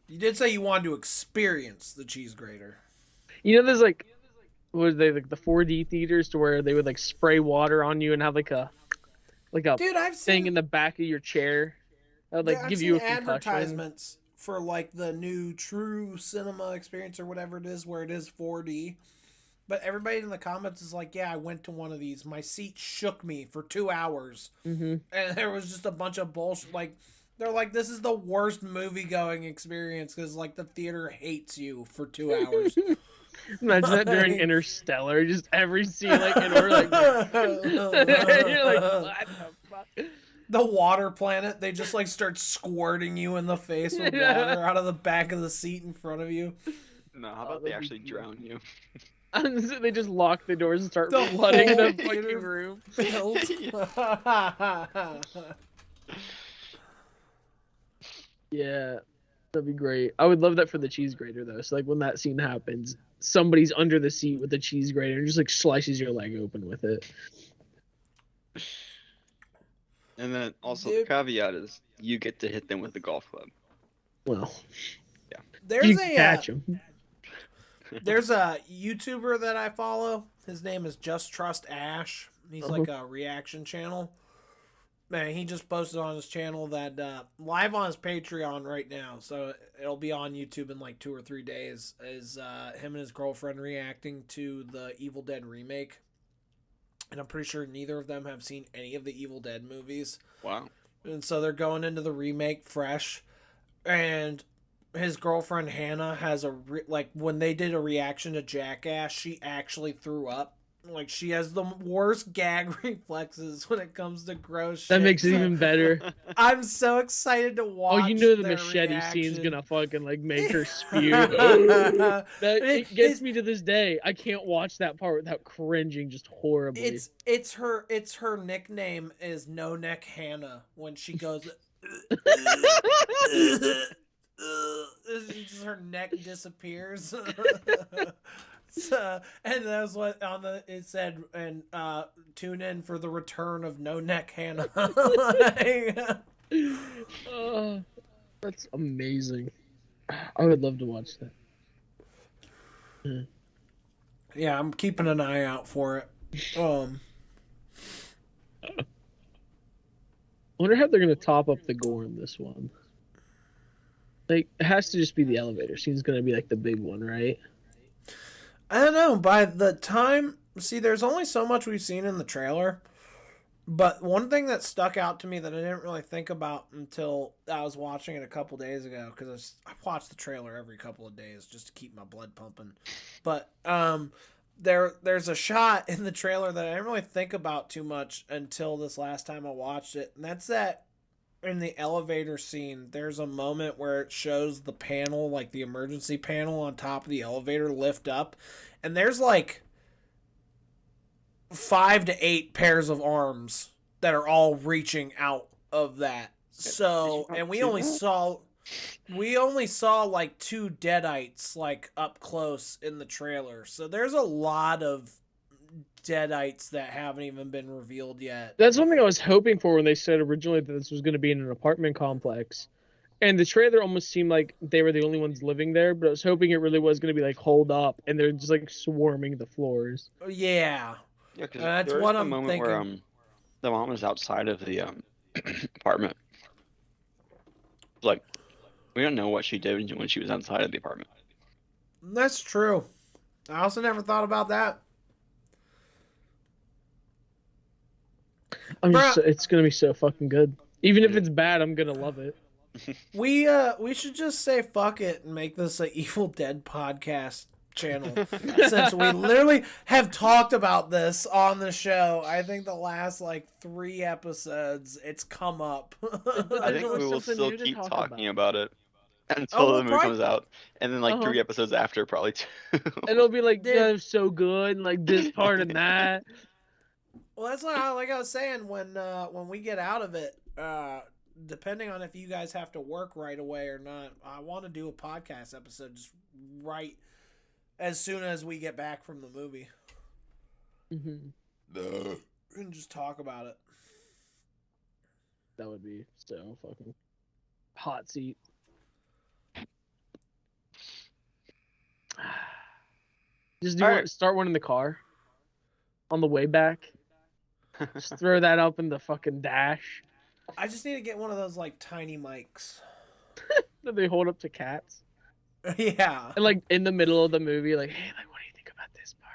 You did say you wanted to experience the cheese grater. There's like, what was they, like the 4D theaters to where they would like spray water on you and have like a Dude, I've thing seen in the back of your chair. That would like give you a concussion. Advertisements for like the new True Cinema experience or whatever it is, where it is 4D. But everybody in the comments is like, yeah, I went to one of these. My seat shook me for 2 hours. Mm-hmm. And there was just a bunch of bullshit. Like, they're like, this is the worst movie-going experience because, like, the theater hates you for 2 hours. Imagine that during Interstellar. Just every scene, like, and we're like... you're like, what the fuck? The water planet, they just, like, start squirting you in the face with water out of the back of the seat in front of you. No, how about they actually drown you? They just lock the doors and start flooding the fucking room. Yeah, that'd be great. I would love that for the cheese grater though. So like when that scene happens, somebody's under the seat with the cheese grater and just like slices your leg open with it. And then also the caveat is you get to hit them with the golf club. Well, yeah. There's catch them. There's a YouTuber that I follow. His name is Just Trust Ash. He's like a reaction channel. Man, he just posted on his channel that live on his Patreon right now, so it'll be on YouTube in like 2 or 3 days, is him and his girlfriend reacting to the Evil Dead remake. And I'm pretty sure neither of them have seen any of the Evil Dead movies. Wow. And so they're going into the remake fresh. And his girlfriend Hannah has like when they did a reaction to Jackass, she actually threw up Like, she has the worst gag reflexes when it comes to gross shit. That makes it even better. I'm so excited to watch. Oh, you know the their machete reaction. scene's gonna fucking like make her spew. It gets me to this day. I can't watch that part without cringing just horribly. It's her nickname is No Neck Hannah when she goes. Just her neck disappears. So, and that's what it said. And tune in for the return of No Neck Hannah. That's amazing. I would love to watch that. Yeah, I'm keeping an eye out for it. I wonder how they're gonna top up the gore in this one. Like, it has to just be the elevator scene's gonna be like the big one, right? I don't know. By the time, see, there's only so much we've seen in the trailer. But one thing that stuck out to me that I didn't really think about until I was watching it a couple days ago, because I watch the trailer every couple of days just to keep my blood pumping. But there's a shot in the trailer that I didn't really think about too much until this last time I watched it, and that's that in the elevator scene, there's a moment where it shows the panel, like the emergency panel on top of the elevator lift up, and there's like 5 to 8 pairs of arms that are all reaching out of that. So, and we only saw like 2 deadites like up close in the trailer. So there's a lot of deadites that haven't even been revealed yet. That's one thing I was hoping for when they said originally that this was going to be in an apartment complex. And the trailer almost seemed like they were the only ones living there, but I was hoping it really was going to be like holed up and they're just like swarming the floors. Yeah. Yeah, because That's there what was a I'm moment thinking. where the mom was outside of the apartment. Like, we don't know what she did when she was outside of the apartment. That's true. I also never thought about that. It's gonna be so fucking good. Even if it's bad, I'm gonna love it. We should just say fuck it and make this an Evil Dead podcast channel. Since we literally have talked about this on the show, I think the last like 3 episodes it's come up. I think we will still keep talking about it until the movie comes out, and then like 3 episodes after, probably 2. And it'll be like, that was so good, and like this part and that. Well, that's like I was saying, when we get out of it, depending on if you guys have to work right away or not, I want to do a podcast episode just right as soon as we get back from the movie. Mm-hmm. And just talk about it. That would be so fucking hot seat. Just start one in the car on the way back. Just throw that up in the fucking dash. I just need to get one of those like tiny mics that they hold up to cats. Yeah. And like in the middle of the movie, like, hey, like, what do you think about this part?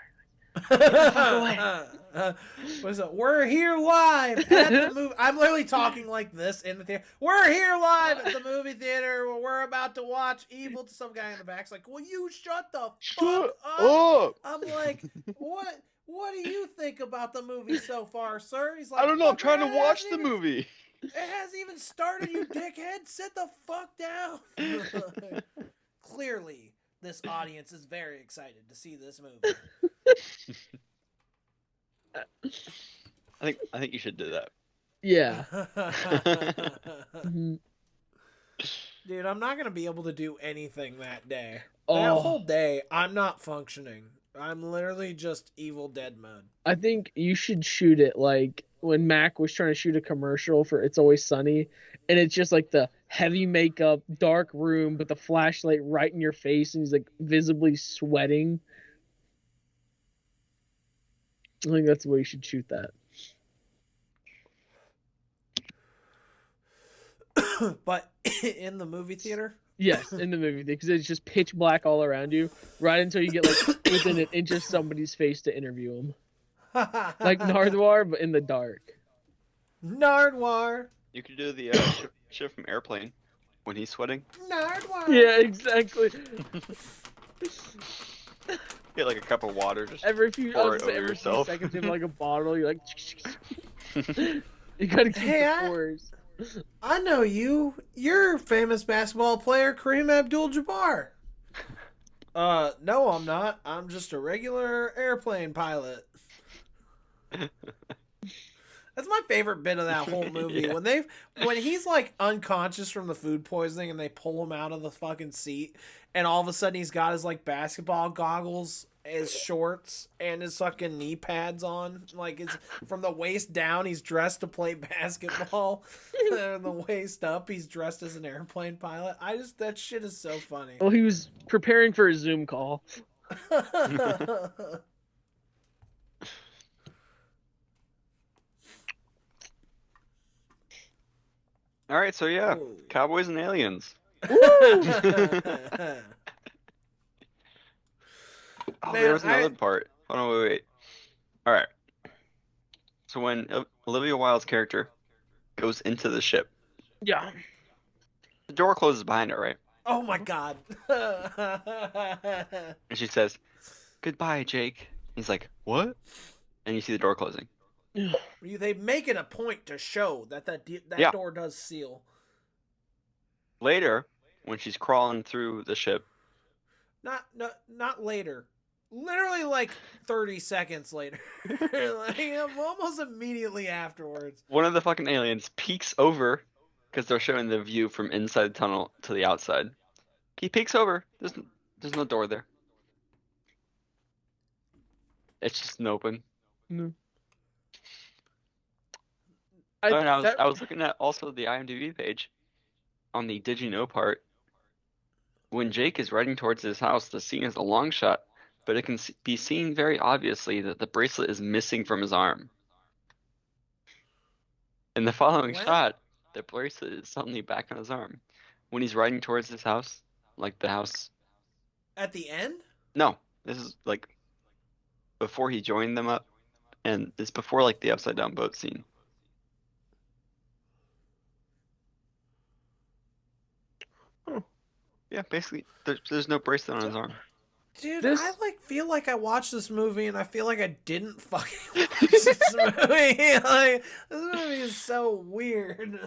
What is it? We're here live at the movie. I'm literally talking like this in the theater. We're here live at the movie theater where we're about to watch Evil. To some guy in the back's like, "Will you shut the fuck up?" I'm like, What do you think about the movie so far, sir? He's like, I don't know. I'm trying to watch the movie. It hasn't even started, you dickhead. Sit the fuck down. Clearly, this audience is very excited to see this movie. I think you should do that. Yeah. Dude, I'm not gonna be able to do anything that day. That whole day, I'm not functioning. I'm literally just Evil Dead mode. I think you should shoot it like when Mac was trying to shoot a commercial for It's Always Sunny, and it's just like the heavy makeup, dark room, but the flashlight right in your face, and he's like visibly sweating. I think that's the way you should shoot that. But in the movie theater? Yes, in the movie, because it's just pitch black all around you, right until you get like within an inch of somebody's face to interview him. Like Nardwar, but in the dark. Nardwar! You could do the shit from Airplane when he's sweating. Nardwar! Yeah, exactly. Get like a cup of water, just every few yourself. seconds, you have like a bottle. You're like, you gotta keep the pores. I know you. You're a famous basketball player, Kareem Abdul-Jabbar. No, I'm not. I'm just a regular airplane pilot. That's my favorite bit of that whole movie. Yeah. When he's like unconscious from the food poisoning and they pull him out of the fucking seat, and all of a sudden he's got his like basketball goggles, his shorts, and his fucking knee pads on. Like it's from the waist down, he's dressed to play basketball. And the waist up, he's dressed as an airplane pilot. That shit is so funny. Well, he was preparing for a Zoom call. All right, so yeah, Cowboys and Aliens. There was another part. Hold on, wait. All right. So when Olivia Wilde's character goes into the ship, yeah, the door closes behind her, right? Oh my god. And she says, "Goodbye, Jake." He's like, "What?" And you see the door closing. They make it a point to show that door does seal. Later, when she's crawling through the ship. Not later. Literally like 30 seconds later. Like, almost immediately afterwards. One of the fucking aliens peeks over, because they're showing the view from inside the tunnel to the outside. He peeks over. There's no door there. It's just an open. No. I was looking at also the IMDb page on the Did You Know part. When Jake is riding towards his house, the scene is a long shot, but it can be seen very obviously that the bracelet is missing from his arm. In the following shot, the bracelet is suddenly back on his arm. When he's riding towards his house, like the house. At the end? No, this is like before he joined them up, and it's before like the upside down boat scene. Yeah, basically, there's no bracelet on his arm. Dude, I feel like I watched this movie and I feel like I didn't fucking watch this movie. Like, this movie is so weird.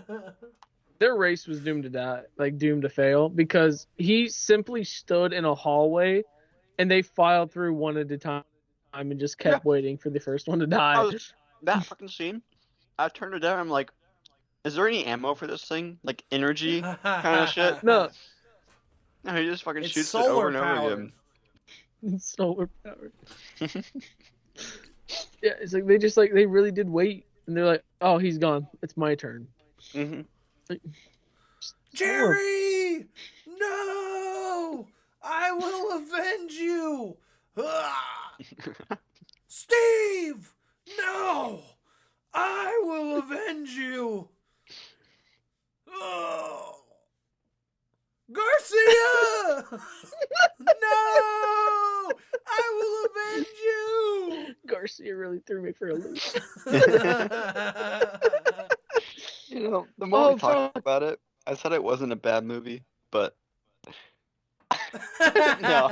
Their race was doomed to die, like doomed to fail, because he simply stood in a hallway and they filed through one at a time and just kept waiting for the first one to die. That fucking scene, I turned it down. I'm like, is there any ammo for this thing? Like energy kind of shit? No, he just fucking shoots it over and over again. It's solar powered. Yeah, it's like they really did wait, and they're like, "Oh, he's gone. It's my turn." Mm-hmm. Like, Jerry, no! I will avenge you. Steve, no! I will avenge you. Oh. Garcia! No! I will avenge you! Garcia really threw me for a loop. You know, the more we talk about it, I said it wasn't a bad movie, but no.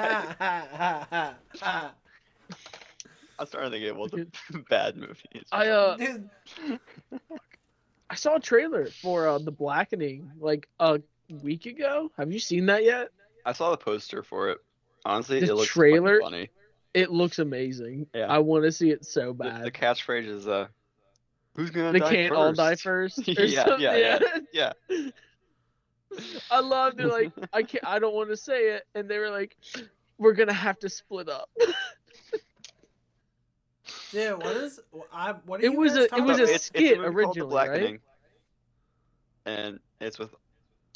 I'm starting to think it was a bad movie. I saw a trailer for The Blackening like a week ago. Have you seen that yet? I saw the poster for it. Honestly, it looks trailer, funny. It looks amazing. Yeah. I want to see it so bad. The catchphrase is who's gonna they die can't first? all die first. Yeah. I loved it. Like I don't want to say it, and they were like, "We're gonna have to split up." Yeah, what are it you was guys a it's skit a movie originally, called The Blackening, right? And it's with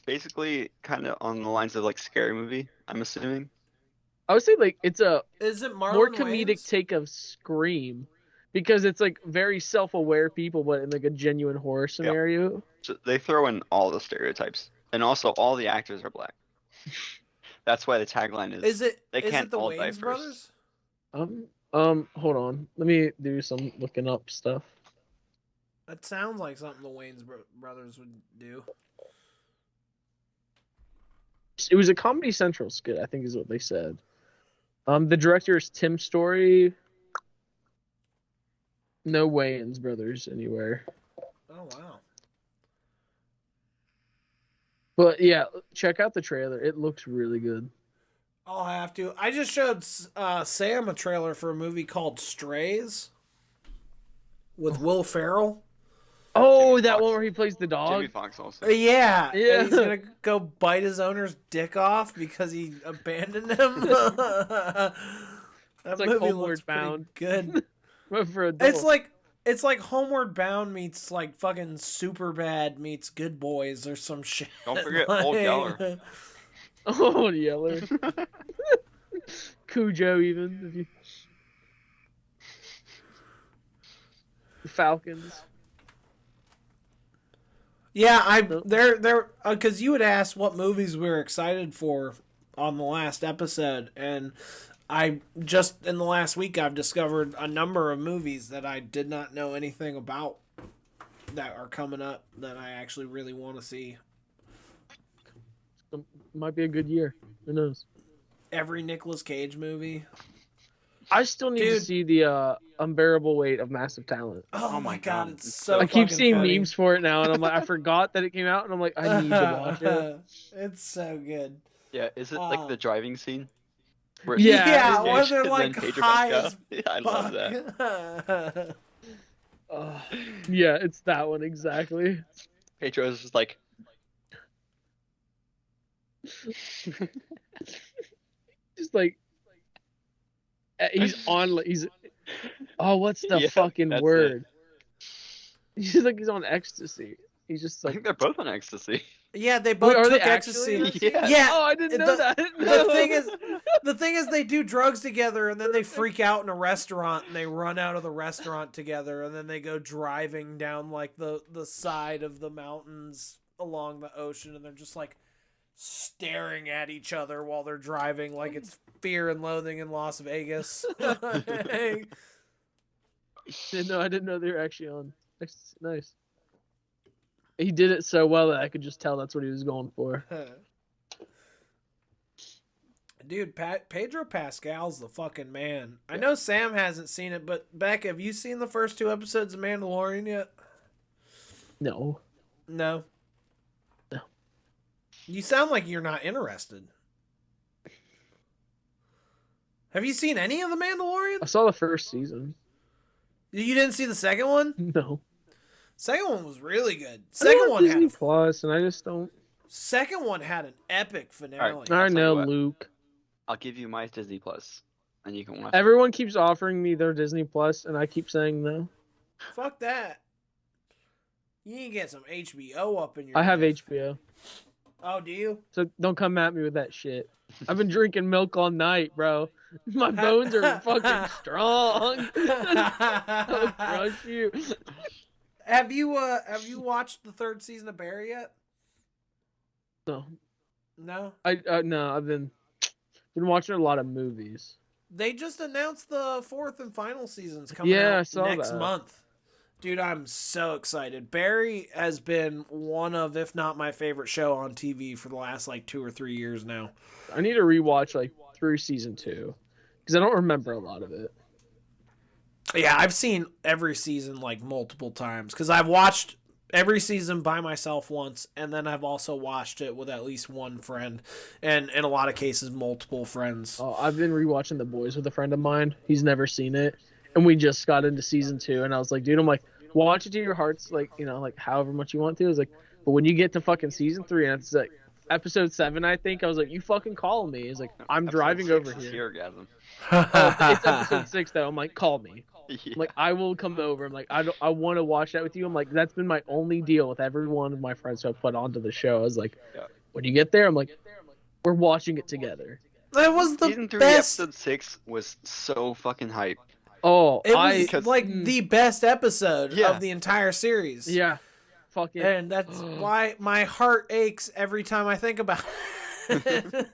basically kind of on the lines of like scary movie. I'm assuming. I would say like it's a is it Marlon more comedic Wayans? take of Scream, because it's like very self-aware people, but in like a genuine horror scenario. Yeah. So they throw in all the stereotypes, and also all the actors are black. That's why the tagline is. Is it? They is can't it the all die Wayans first. brothers? Hold on. Let me do some looking up stuff. That sounds like something the Wayans brothers would do. It was a Comedy Central skit, I think is what they said. The director is Tim Story. No Wayans brothers anywhere. Oh wow. But yeah, check out the trailer. It looks really good. I'll have to. I just showed Sam a trailer for a movie called Strays with Will Ferrell. Oh, that one where he plays the dog? Jimmy Fox also. Yeah. And he's going to go bite his owner's dick off because he abandoned him. That it's like movie Homeward looks Bound. pretty good. But for adults. It's like Homeward Bound meets like fucking Superbad meets Good Boys or some shit. Don't forget Old Yeller. Old Yeller. Cujo even. If you... The Falcons. Yeah, they're because you had asked what movies we were excited for on the last episode, and I just in the last week I've discovered a number of movies that I did not know anything about that are coming up that I actually really want to see. Might be a good year. Who knows? Every Nicolas Cage movie. I still need to see the Unbearable Weight of Massive Talent. Oh my god, it's so I keep seeing funny. memes for it now, and I'm like, I forgot that it came out, and I'm like, I need to watch it. It's so good. Yeah, is it like the driving scene? Where they're like high as I love that. Yeah, it's that one exactly. Pedro's just like... just like... He's what's the fucking word? He's like he's on ecstasy. He's just like I think they're both on ecstasy. Yeah, they both took ecstasy. Yeah. Oh, I didn't know that. The thing is, they do drugs together, and then they freak out in a restaurant, and they run out of the restaurant together, and then they go driving down like the side of the mountains along the ocean, and they're just like staring at each other while they're driving, like it's Fear and Loathing in Las Vegas. No, I didn't know they were actually on. Nice. He did it so well that I could just tell that's what he was going for. Dude, Pedro Pascal's the fucking man. I know Sam hasn't seen it, but Beck, have you seen the first 2 episodes of Mandalorian yet? No. No. You sound like you're not interested. Have you seen any of The Mandalorian? I saw the first season. You didn't see the second one? No. Second one was really good. Second one Disney Plus, and I just don't. Second one had an epic finale. I know, Luke. I'll give you my Disney Plus, and you can watch. Everyone keeps offering me their Disney Plus, and I keep saying no. Fuck that. You need to get some HBO up in your. I have HBO. Oh, do you? So don't come at me with that shit. I've been drinking milk all night, bro. My bones are fucking strong. I'll crush you. Have you watched the 3rd season of Barry yet? No. No? No, I've been watching a lot of movies. They just announced the 4th and final season's coming out next month. Dude, I'm so excited. Barry has been one of, if not my favorite show on TV for the last like 2 or 3 years now. I need to rewatch like through season 2 because I don't remember a lot of it. Yeah, I've seen every season like multiple times because I've watched every season by myself once, and then I've also watched it with at least one friend, and in a lot of cases, multiple friends. Oh, I've been rewatching The Boys with a friend of mine. He's never seen it. And we just got into season 2, and I was like, dude, I'm like, watch it to your heart's, like, you know, like, however much you want to. I was like, but when you get to fucking season 3, and it's like, episode 7, I think, I was like, you fucking call me. He's like, I'm driving over here. It's episode 6, though. I'm like, call me. Yeah. I'm like, I will come over. I'm like, I want to watch that with you. I'm like, that's been my only deal with every one of my friends who I've put onto the show. I was like, when you get there, I'm like, we're watching it together. That was the season 3, best. episode 6 was so fucking hype. Oh, it was like the best episode of the entire series. Yeah. Fucking. And that's why my heart aches every time I think about it.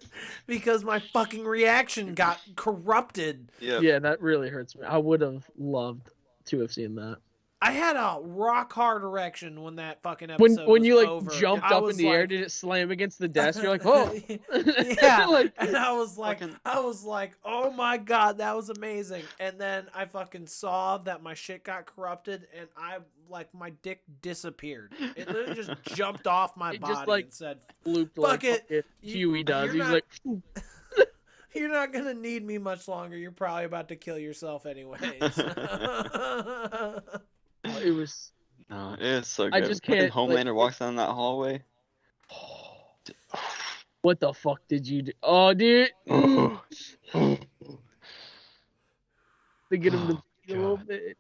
Because my fucking reaction got corrupted. Yeah, that really hurts me. I would have loved to have seen that. I had a rock hard erection when that fucking episode when you like over. jumped up in the air, did it slam against the desk? You're like, oh, yeah. Like, and I was like, oh my god, that was amazing. And then I fucking saw that my shit got corrupted, and my dick disappeared. It literally just jumped off my body just, like, and said, looped "Fuck like it." Huey does. He's like. You're not gonna need me much longer. You're probably about to kill yourself anyways. It was. No, it is so good. I just can't. When Homelander walks down that hallway. What the fuck did you do? Oh, dude. To get him to a little bit.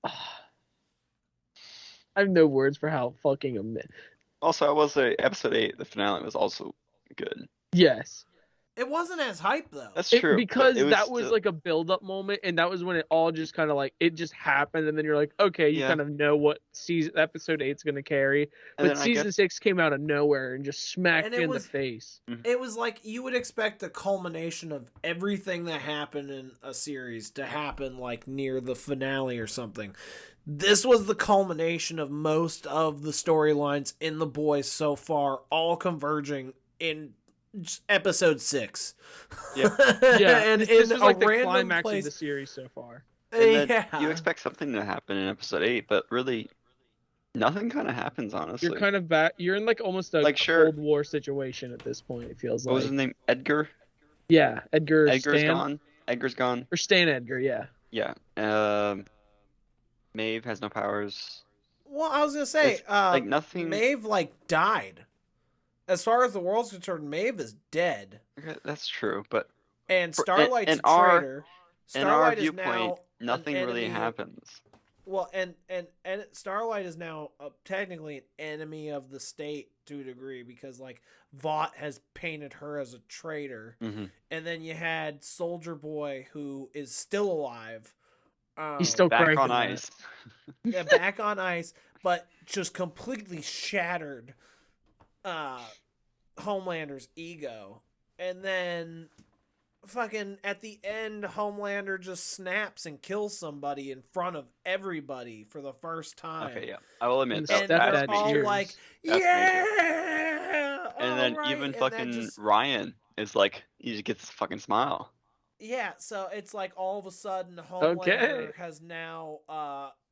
I have no words for how fucking amazing. Also, I will say, episode 8, the finale was also good. Yes. It wasn't as hype though. That's true. Because that was like a build-up moment, and that was when it all just kind of like it just happened, and then you're like, okay, you kind of know what episode 8's gonna carry. But season 6 came out of nowhere and just smacked you in the face. It was like you would expect the culmination of everything that happened in a series to happen like near the finale or something. This was the culmination of most of the storylines in The Boys so far, all converging in episode 6. Yeah, and this was like the climax of the series so far. And then you expect something to happen in episode 8, but really nothing kind of happens, honestly. You're kind of back. You're in like almost a Cold War situation at this point. It feels like. What was his name? Edgar. Yeah, Edgar. Edgar's gone. Edgar's gone. Or Stan Edgar. Yeah. Yeah. Maeve has no powers. Well, I was gonna say, like nothing. Maeve died. As far as the world's concerned, Maeve is dead. Okay, that's true, but Starlight's a traitor. In our viewpoint, nothing really happens. Well, and Starlight is now technically an enemy of the state to a degree because like Vought has painted her as a traitor, and then you had Soldier Boy who is still alive. He's still back on ice. Yeah, back on ice, but just completely shattered Homelander's ego. And then fucking at the end, Homelander just snaps and kills somebody in front of everybody for the first time. Okay, yeah. I will admit and they're all like, yeah! And then even fucking Ryan is like, he just gets a fucking smile. Yeah, so it's like all of a sudden Homelander has now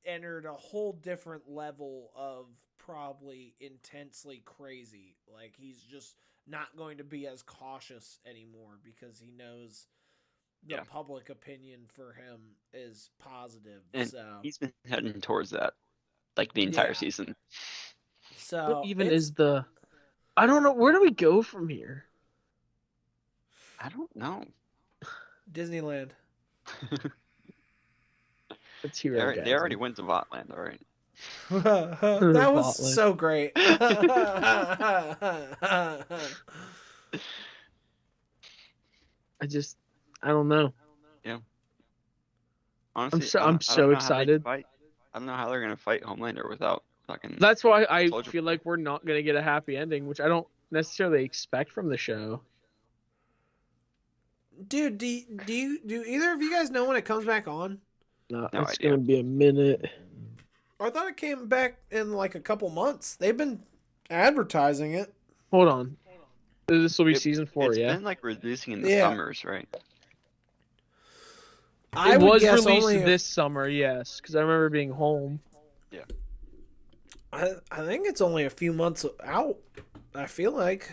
entered a whole different level of probably intensely crazy. Like he's just not going to be as cautious anymore because he knows the public opinion for him is positive. And so he's been heading towards that like the entire season. So what even is I don't know, where do we go from here? I don't know. Disneyland. It's here. They already went to Votland, all right. That was so great. I don't know. Yeah. Honestly, I'm so excited. I don't know how they're gonna fight Homelander without fucking. That's why I feel like we're not gonna get a happy ending, which I don't necessarily expect from the show. Dude, do either of you guys know when it comes back on? No, it's gonna be a minute. I thought it came back in like a couple months. They've been advertising it. Hold on. This will be season 4, it's yeah? It's been like releasing in the summers, right? It was released this summer, yes, because I remember being home. Yeah. I think it's only a few months out. I feel like.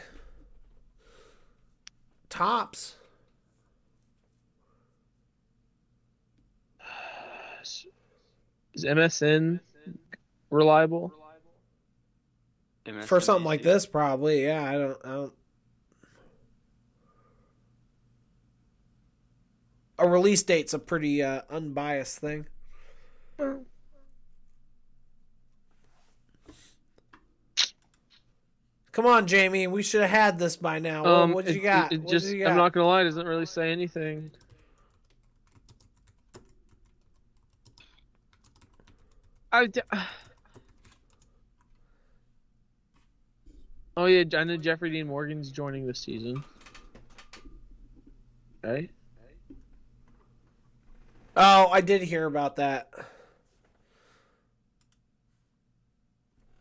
Tops. Is MSN reliable? For something like this, probably. Yeah, I don't. A release date's a pretty unbiased thing. Come on, Jamie. We should have had this by now. What you got? I'm not gonna lie. It doesn't really say anything. Oh yeah, I know Jeffrey Dean Morgan's joining this season. Okay. Oh, I did hear about that.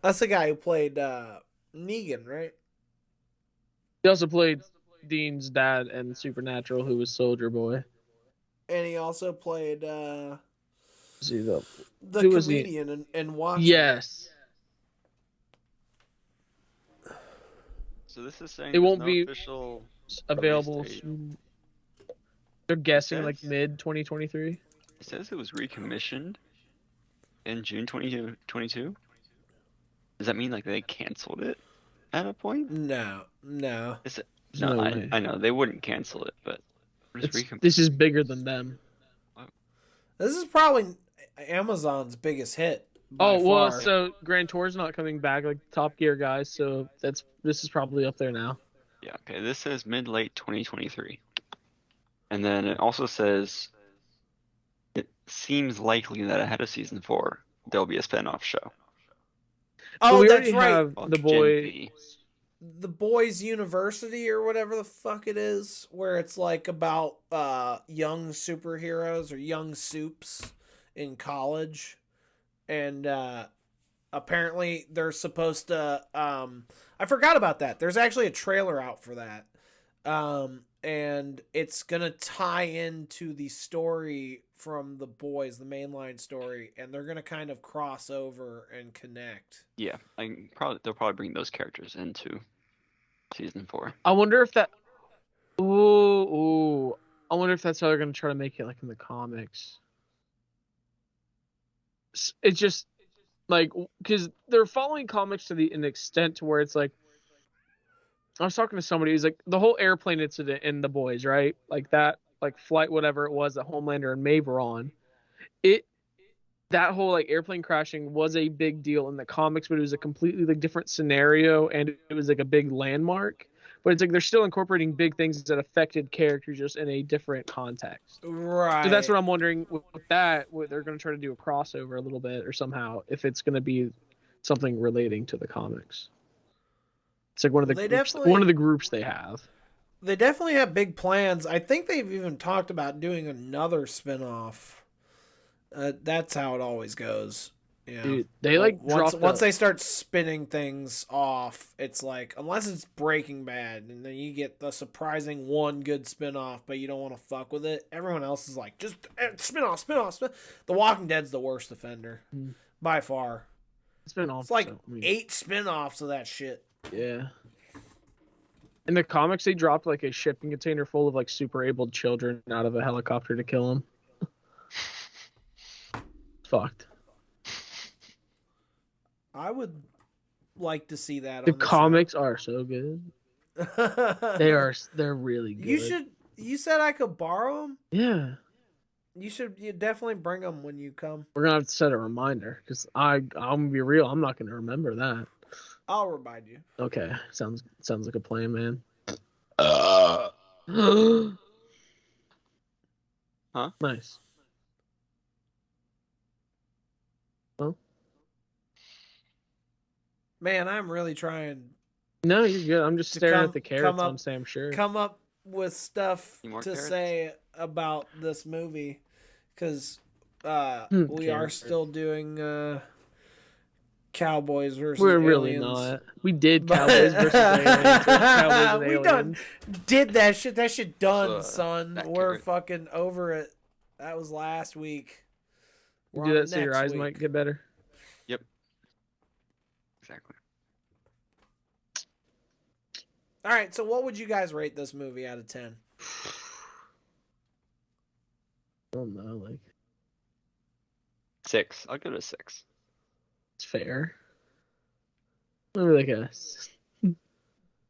That's the guy who played Negan, right? He also played Dean's dad in Supernatural, who was Soldier Boy. And he also played The comedian in Watchmen. Yes. So this is saying it won't no be official available. They're guessing like mid 2023. It says it was recommissioned in June 2022. Does that mean like they canceled it at a point? No. No, I know they wouldn't cancel it, but this is bigger than them. This is probably Amazon's biggest hit. So Grand Tour's not coming back like Top Gear guys, so this is probably up there now. Yeah, okay. This says mid-late 2023. And then it also says it seems likely that ahead of season 4 there'll be a spin-off show. Oh, that's right. The Boys University or whatever the fuck it is, where it's like about young superheroes or young supes in college. And apparently they're supposed to I forgot about that. There's actually a trailer out for that. And it's going to tie into the story from The Boys, the mainline story, and they're going to kind of cross over and connect. Yeah, they'll probably bring those characters into season 4. I wonder if that I wonder if that's how they're going to try to make it like in the comics. It's just like because they're following comics to an extent to where it's like I was talking to somebody who's like the whole airplane incident in The Boys, right? Like that, like flight whatever it was that Homelander and Maeve were on. That whole like airplane crashing was a big deal in the comics, but it was a completely like different scenario and it was like a big landmark. But it's like they're still incorporating big things that affected characters just in a different context. Right. So that's what I'm wondering with that. They're going to try to do a crossover a little bit or somehow if it's going to be something relating to the comics. It's like one of the groups they have. They definitely have big plans. I think they've even talked about doing another spinoff. That's how it always goes. Yeah. Dude, they like once they start spinning things off, it's like unless it's Breaking Bad and then you get the surprising one good spinoff, but you don't want to fuck with it. Everyone else is like just spinoff. The Walking Dead's the worst offender by far. Spinoff. It's like 8 spinoffs of that shit. Yeah. In the comics, they dropped like a shipping container full of like super abled children out of a helicopter to kill them. Fucked. I would like to see that. The comics are so good. They're really good. You said I could borrow them? Yeah. You definitely bring them when you come. We're gonna have to set a reminder because I'm gonna be real. I'm not gonna remember that. I'll remind you. Okay, sounds like a plan, man. Huh? Nice. Well, man, I'm really trying. No, you're good. I'm just staring at the carrots on Sam Sure. Come up with stuff to say about this movie because we are still doing Cowboys versus We're aliens. really not. We did Cowboys versus aliens. Cowboys and we aliens. did that shit. That shit done, son. We're fucking over it. That was last week. We're do that so your eyes might get better. Yep. Exactly. All right, so what would you guys rate this movie out of 10? I don't know, like 6. I'll give it a 6. It's fair. Maybe like a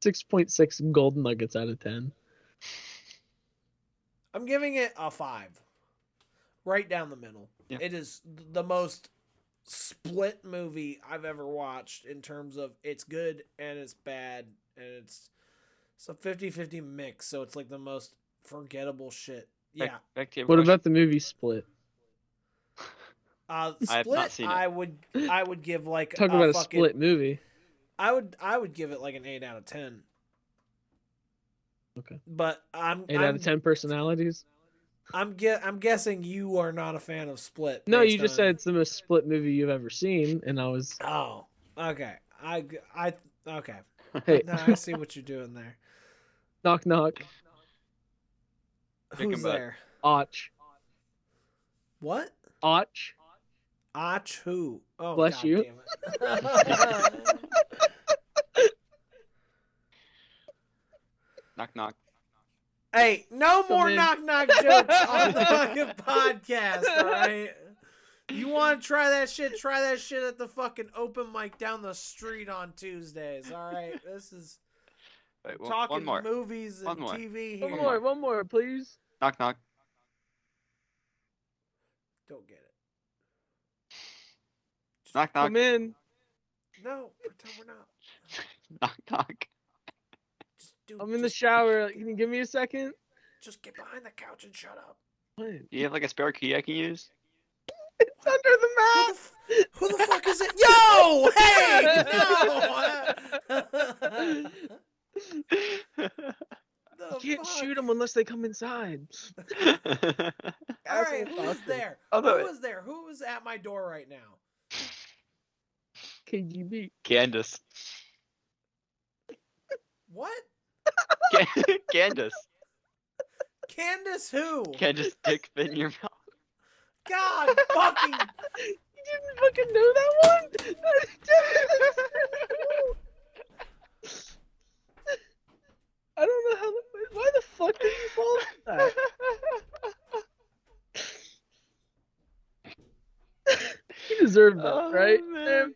6.6 gold nuggets out of 10. I'm giving it a 5. Right down the middle. Yeah. It is the most split movie I've ever watched in terms of it's good and it's bad and it's a 50-50 mix, so it's like the most forgettable shit. Yeah. What about the movie Split? Split, I have not seen it. I would give like talk about a split movie. I would give it like an 8 out of 10. Okay. But 8 out of 10 personalities. I'm guessing you are not a fan of Split. No, you just said it's the most Split movie you've ever seen, and I was. Oh, okay. Okay. Hey, no, I see what you're doing there. Knock knock. Who's there? Och. What? Och. Och who? Oh, bless God you. Damn it. Knock knock. Hey, no more knock knock jokes on the fucking podcast, all right? You want to try that shit? Try that shit at the fucking open mic down the street on Tuesdays, all right? This is talking movies and TV here. One more, please. Knock knock. Don't get it. Knock knock. Come in. No, pretend we're not. Knock knock. I'm in the shower. Can you give me a second? Just get behind the couch and shut up. What? Do you have like a spare key I can use? It's under the mat. Who the fuck is it? Yo! Hey! No! You can't shoot them unless they come inside. All right, who's there? Who is there? Who is at my door right now? KGB. Candace. What? Candace. Candace who? Candace dick fit in your mouth. God fucking... You didn't fucking know that one? I don't know how. Why the fuck did you fall that? You deserve that, right? Man.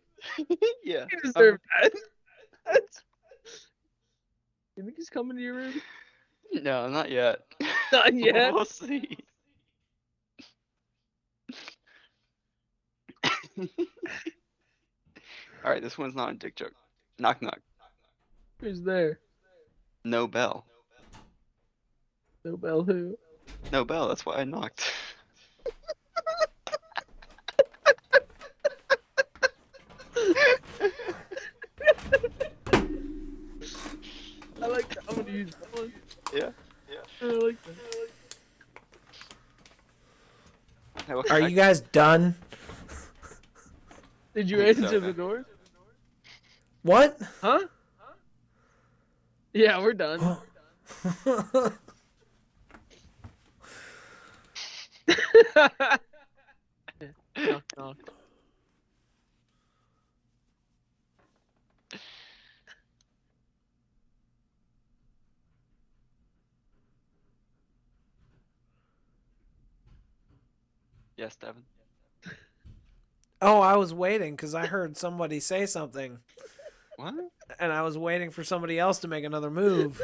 Yeah. You deserve that. You think he's coming to your room? No, not yet. Not yet. We'll see. All right, this one's not a dick joke. Knock knock. Who's there? No bell. No bell who? No bell. That's why I knocked. I like that. I'm gonna use that one. Yeah. I like that. Are you guys done? Did you answer the door? What? Huh? Yeah, we're done. Knock, knock. Yes, Devin. Oh, I was waiting because I heard somebody say something. What? And I was waiting for somebody else to make another move.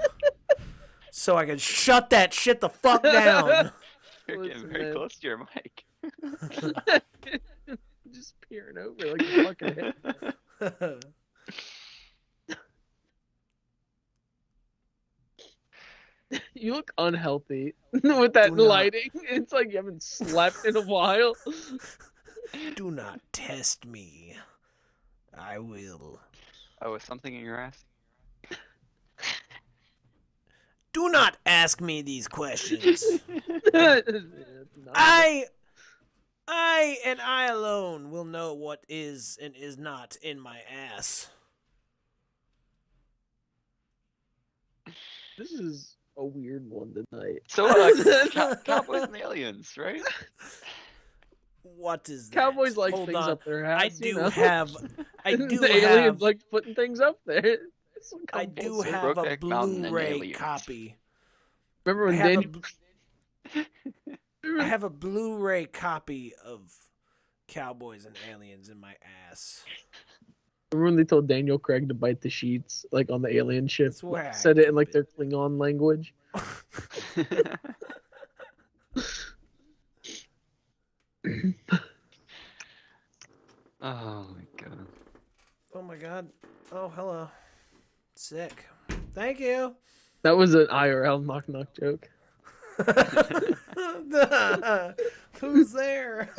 So I could shut that shit the fuck down. You're getting very close to your mic. Just peering over like a fucking head. You look unhealthy with that lighting. It's like you haven't slept in a while. Do not test me. I will. Oh, is something in your ass? Do not ask me these questions. I and I alone will know what is and is not in my ass. This is a weird one tonight. So, Cowboys and Aliens, right? What is that? Cowboys like Hold things on. up their ass. I do know? have. I do the have. aliens like putting things up there. I do have a Blu-ray copy. Remember when Daniel? I have a Blu-ray copy of Cowboys and Aliens in my ass. Remember when they told Daniel Craig to bite the sheets, like on the alien ship? Swag. Said it in like their Klingon language. Oh my god. Oh my god. Oh, hello. Sick. Thank you. That was an IRL knock knock joke. Who's there?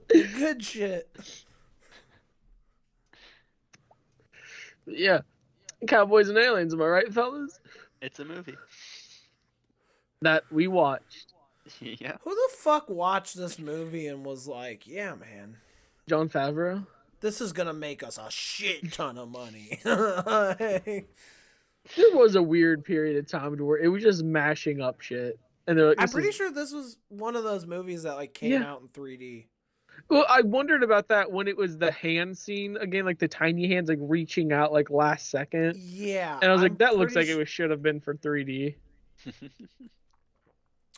Good shit. Yeah. Cowboys and Aliens, am I right, fellas? It's a movie. that we watched. Yeah. Who the fuck watched this movie and was like, yeah, man, Jon Favreau. this is gonna make us a shit ton of money. There was a weird period of time where it was just mashing up shit, and they're like, I'm pretty sure this was one of those movies that like came out in 3D. Well, I wondered about that when it was the hand scene again, like the tiny hands like reaching out like last second. Yeah, and I was like, that looks like it should have been for 3D.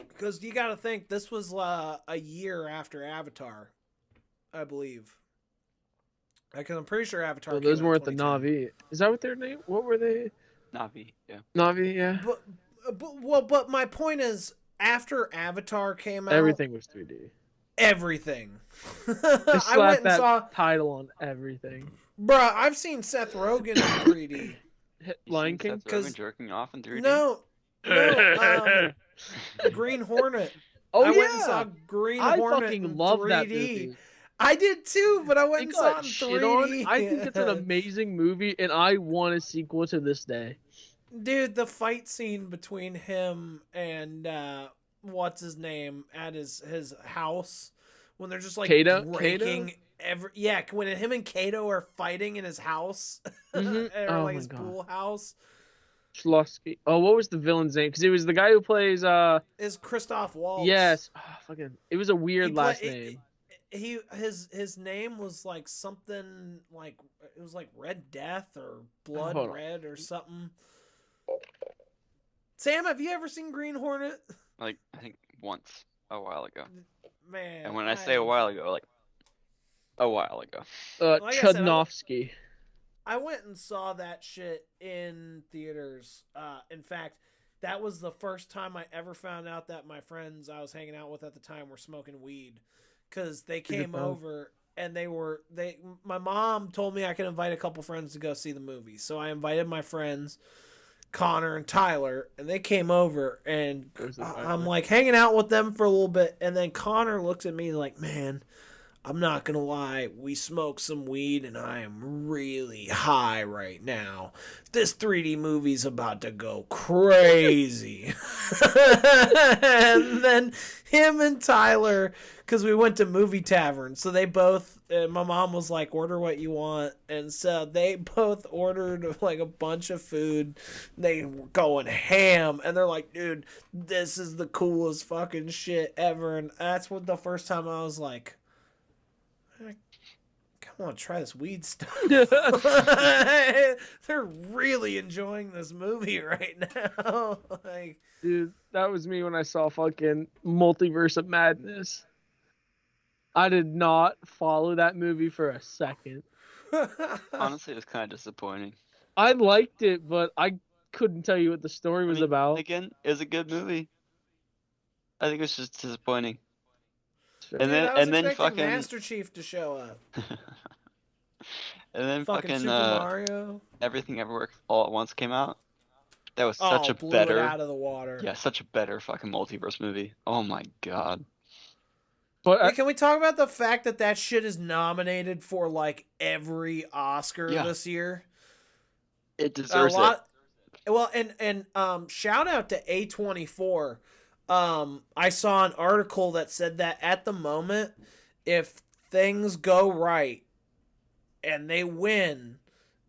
Because you got to think this was a year after Avatar, I believe. Because I'm pretty sure Avatar. Well, those weren't the Na'vi. Is that what their name? What were they? Na'vi, yeah. Na'vi, yeah. But my point is, after Avatar came out, everything was 3D. Everything. They slapped that title on everything. Bruh, I've seen Seth Rogen in 3D. Lion King? Seth Rogen jerking off in 3D? No, Green Hornet. Oh, I went and saw Green Hornet. I fucking love 3D. That movie. I did too, but I went and saw it in 3D. I think it's an amazing movie, and I want a sequel to this day. Dude, the fight scene between him and what's his name at his house when they're just like breaking when him and Kato are fighting in his house, or like his pool house. Schlusky. Oh, what was the villain's name? Because it was the guy who plays is Christoph Waltz. Yes. Oh, fucking. It was a weird last name. His name was like something like it was like Red Death or Blood Red or something. Sam, have you ever seen Green Hornet? Like, I think once a while ago. Man. And when I say a while ago, like a while ago. Like Chudnovsky. I went and saw that shit in theaters. In fact, that was the first time I ever found out that my friends I was hanging out with at the time were smoking weed. Because they came over and my mom told me I could invite a couple friends to go see the movie. So I invited my friends, Connor and Tyler, and they came over, and I'm like hanging out with them for a little bit. And then Connor looks at me like, man, I'm not going to lie. We smoked some weed and I am really high right now. This 3D movie's about to go crazy. And then him and Tyler, because we went to Movie Tavern, so they both, my mom was like, order what you want. And so they both ordered like a bunch of food. They were going ham. And they're like, dude, this is the coolest fucking shit ever. And that's what the first time I was like, I want to try this weed stuff. They're really enjoying this movie right now. Like, dude, that was me when I saw fucking Multiverse of Madness. I did not follow that movie for a second. Honestly, it was kind of disappointing. I liked it, but I couldn't tell you what the story was about. Again, it was a good movie. I think it was just disappointing. And then fucking Master Chief to show up. And then fucking Super Mario. Everything Everywhere All at Once came out. That was such a better, it out of the water. Yeah, such a better fucking multiverse movie. Oh my god. But can we talk about the fact that shit is nominated for like every Oscar this year? It deserves it. Well, and shout out to A24. I saw an article that said that at the moment, if things go right and they win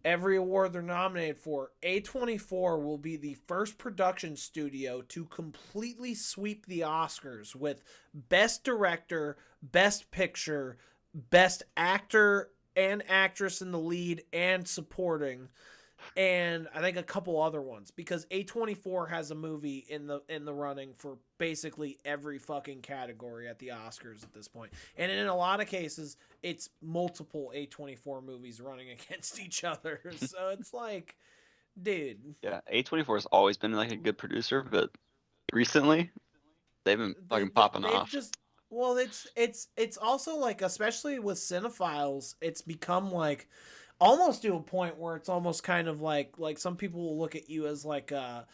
every award they're nominated for, A24 will be the first production studio to completely sweep the Oscars with Best Director, Best Picture, Best Actor and Actress in the Lead and Supporting, and I think a couple other ones, because A24 has a movie in the running for basically every fucking category at the Oscars at this point. And in a lot of cases, it's multiple A24 movies running against each other. So it's like, dude. Yeah, A24 has always been like a good producer, but recently they've been fucking popping off. Well, it's also like, especially with cinephiles, it's become like almost to a point where it's almost kind of like some people will look at you as like a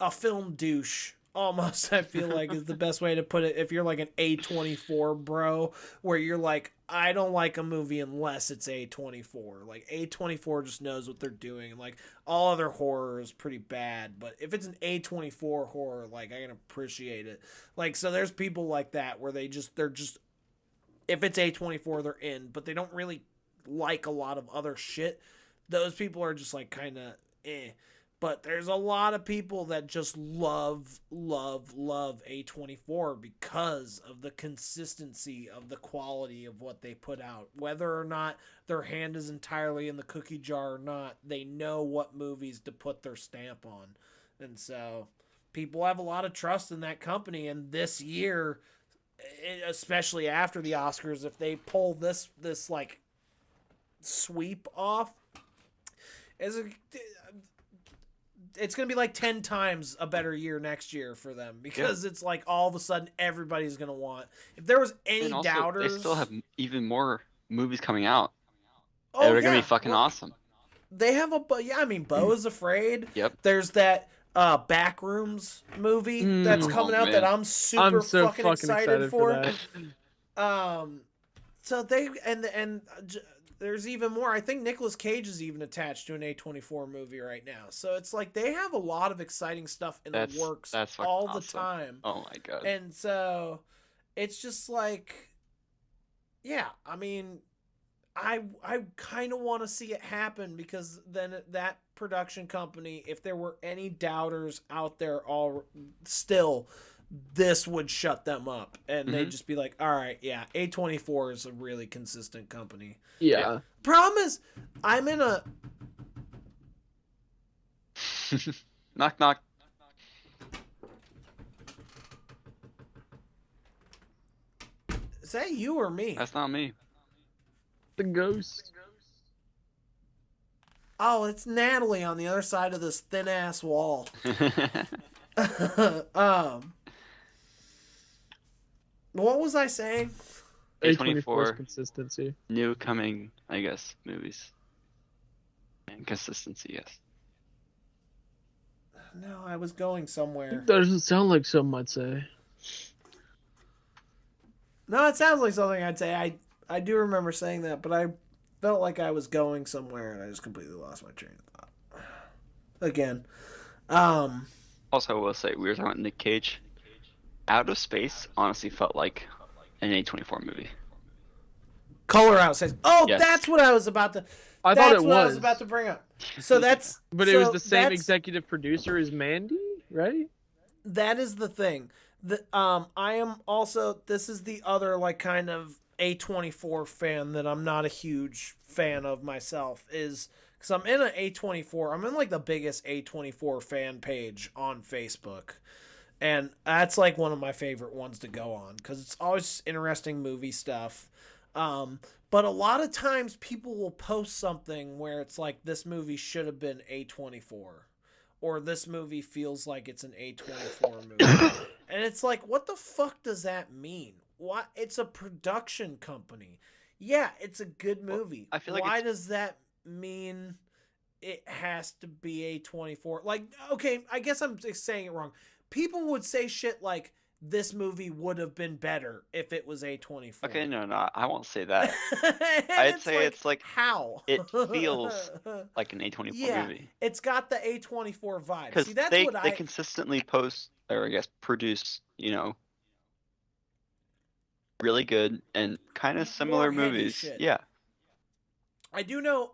film douche almost, I feel like, is the best way to put it. If you're like an A24 bro, where you're like, I don't like a movie unless it's A24. Like, A24 just knows what they're doing. Like, all other horror is pretty bad, but if it's an A24 horror, like, I can appreciate it. Like, so there's people like that where they're just, if it's A24, they're in, but they don't really like a lot of other shit. Those people are just like kind of eh. But there's a lot of people that just love A24 because of the consistency of the quality of what they put out. Whether or not their hand is entirely in the cookie jar or not, they know what movies to put their stamp on. And so people have a lot of trust in that company. And this year, especially after the Oscars, if they pull this like sweep off, it's going to be like 10 times a better year next year for them because it's like all of a sudden everybody's going to want. If there was any doubters, they still have even more movies coming out. That are going to be fucking awesome. They have Beau is Afraid. Yep. There's that Backrooms movie that's coming out that I'm so fucking excited for. So they and there's even more. I think Nicolas Cage is even attached to an A24 movie right now. So it's like they have a lot of exciting stuff in the works all the time. Oh my god. And so it's just like, yeah, I mean, I kind of want to see it happen because then that production company, if there were any doubters out there all still, this would shut them up and they'd just be like, all right, yeah, A24 is a really consistent company. Yeah. Problem is, I'm in a knock knock. Is that you or me? That's not me. The ghost. Oh, it's Natalie on the other side of this thin ass wall. What was I saying? A24 consistency. New coming, I guess, movies. And consistency, yes. No, I was going somewhere. That doesn't sound like something I'd say. No, it sounds like something I'd say. I do remember saying that, but I felt like I was going somewhere and I just completely lost my train of thought. Again. Also, I will say, we were talking about Nick Cage. Out of Space honestly felt like an A24 movie. Color Out Space. Oh, yes. That's what I was about to. I thought it was. I was about to bring up. So that's. But it was the same executive producer as Mandy, right? That is the thing. I am also. This is the other like kind of A24 fan that I'm not a huge fan of myself. Is because I'm in an A24. I'm in like the biggest A24 fan page on Facebook. And that's like one of my favorite ones to go on because it's always interesting movie stuff. But a lot of times people will post something where it's like this movie should have been A24 or this movie feels like it's an A24 movie. And it's like, what the fuck does that mean? What? It's a production company. Yeah, it's a good movie. I feel like why does that mean it has to be A24? Like, okay, I guess I'm saying it wrong. People would say shit like, this movie would have been better if it was A24. Okay, no, I won't say that. I'd say it's like how it feels like an A24 movie. It's got the A24 vibe. Because See, that's they consistently post, or I guess produce, really good and kind of similar movies. Shit. Yeah. I do know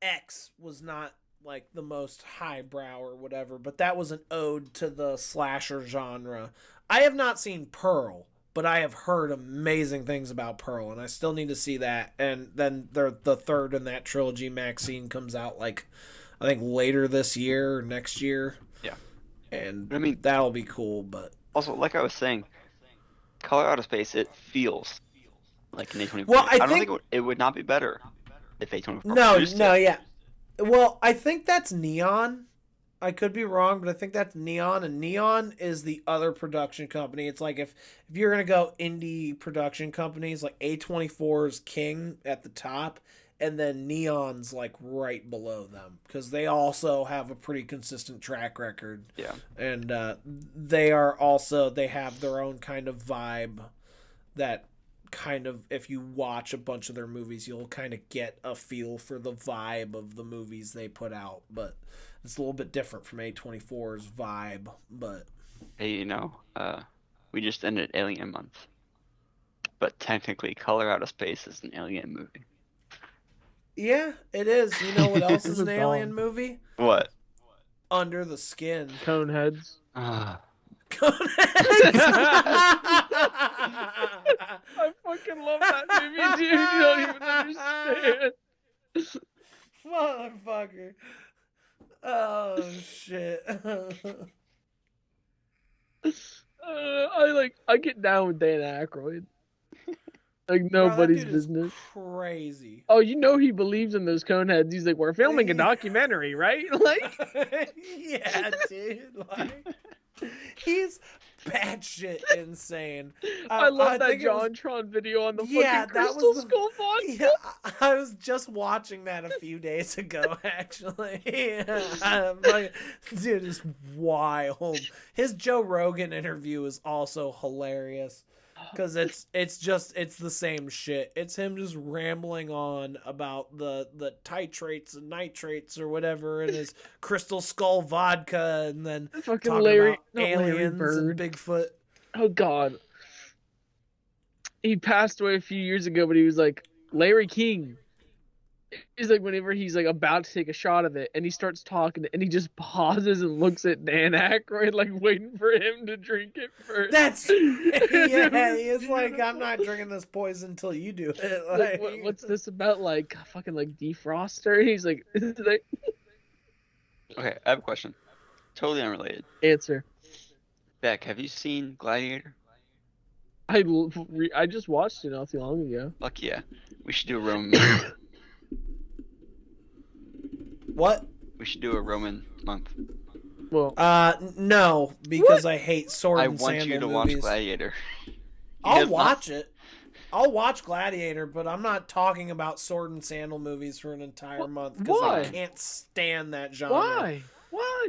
X was not like the most highbrow or whatever, but that was an ode to the slasher genre. I have not seen Pearl, but I have heard amazing things about Pearl, and I still need to see that. And then the third in that trilogy, Maxine, comes out like I think later this year or next year. Yeah. And I mean that'll be cool, but also like I was saying, Color Out of Space, it feels like an A24. Well, I don't think it would not be better if A24 No, yeah. Well, I think that's Neon. I could be wrong, but I think that's Neon, and Neon is the other production company. It's like if you're going to go indie production companies, like A24 is king at the top, and then Neon's like right below them because they also have a pretty consistent track record. Yeah. And they have their own kind of vibe that kind of, if you watch a bunch of their movies, you'll kind of get a feel for the vibe of the movies they put out. But it's a little bit different from A24's vibe. But hey, we just ended Alien Month, but technically Color Out of Space is an Alien movie. Yeah, it is. You know what else is an Alien movie? What? Under the Skin. Coneheads. Coneheads. I fucking love that movie, dude. You don't even understand. Motherfucker. Oh shit. I get down with Dan Aykroyd. Like nobody's Bro, business. Crazy. Oh, he believes in those Coneheads. He's like, we're filming a documentary, right? Like, yeah, dude. Like, he's batshit insane. I love that JonTron video on the fucking Crystal Skull podcast. Yeah, I was just watching that a few days ago, actually. I'm like, dude, it's wild. His Joe Rogan interview is also hilarious. Because it's the same shit. It's him just rambling on about the titrates and nitrates or whatever in his Crystal Skull vodka, and then fucking talking about aliens and Bigfoot. Oh God, he passed away a few years ago, but he was like Larry King. He's like, whenever he's like about to take a shot of it, and he starts talking, and he just pauses and looks at Dan Aykroyd, like waiting for him to drink it first. He's like, I'm not drinking this poison until you do it. Like, what's this about? Like fucking like defroster? He's like, okay, I have a question, totally unrelated. Answer. Beck, have you seen Gladiator? I just watched it not too long ago. Fuck yeah, we should do a Roman. What? We should do a Roman month. Well, no, because I hate sword and sandal movies. I want you to movies. watch Gladiator. I'll watch it. I'll watch Gladiator, but I'm not talking about sword and sandal movies for an entire month because I can't stand that genre. Why?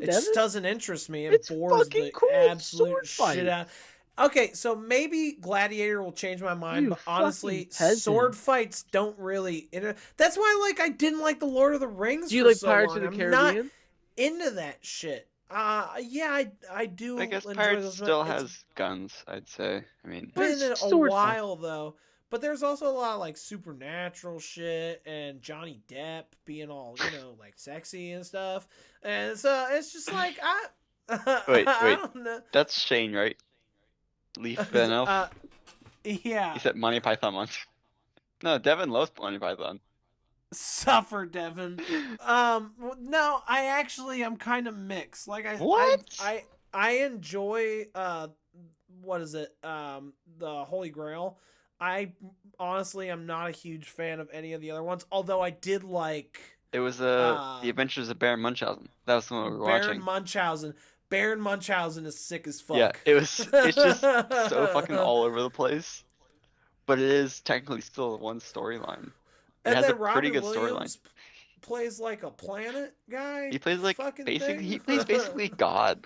It just doesn't interest me. It's bores the cool. absolute shit out. Okay, so maybe Gladiator will change my mind, but honestly, sword fights don't really. That's why, like, I didn't like the Lord of the Rings. Do you for like so Pirates long. of the I'm Caribbean? not into that shit. Yeah, I do. I guess enjoy Pirates those. still has guns, I'd say. I mean, It's been a while though. But there's also a lot of like supernatural shit and Johnny Depp being all, like sexy and stuff. And so it's just like Wait. I don't know. That's Shane, right? Leaf Van Elf? Yeah. He said Monty Python once. No, Devin loves Monty Python. Suffer, Devin. No, I'm kind of mixed. Like I enjoy what is it? The Holy Grail. I honestly am not a huge fan of any of the other ones, although I did like. It was The Adventures of Baron Munchausen. That was the one we were watching. Baron Munchausen is sick as fuck. Yeah, it's just so fucking all over the place, but it is technically still one storyline. It has a pretty good storyline. Plays like a planet guy. He plays like basically God.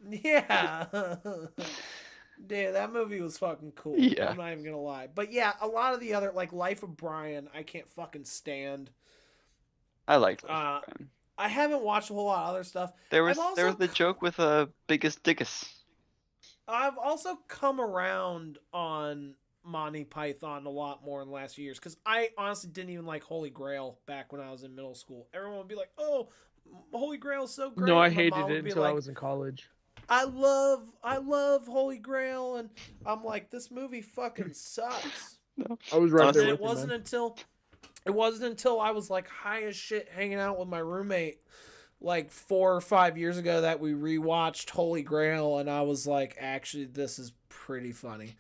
Yeah. Dude, that movie was fucking cool. Yeah. I'm not even gonna lie. But yeah, a lot of the other, like Life of Brian, I can't fucking stand. I liked Life of Brian. I haven't watched a whole lot of other stuff. There was the joke with Biggest Dickus. I've also come around on Monty Python a lot more in the last few years because I honestly didn't even like Holy Grail back when I was in middle school. Everyone would be like, "Oh, Holy Grail is so great." No, I hated it until I was in college. I love Holy Grail, and I'm like, this movie fucking sucks. No. I was right there. It wasn't until I was like high as shit hanging out with my roommate like 4 or 5 years ago that we rewatched Holy Grail, and I was like, actually, this is pretty funny.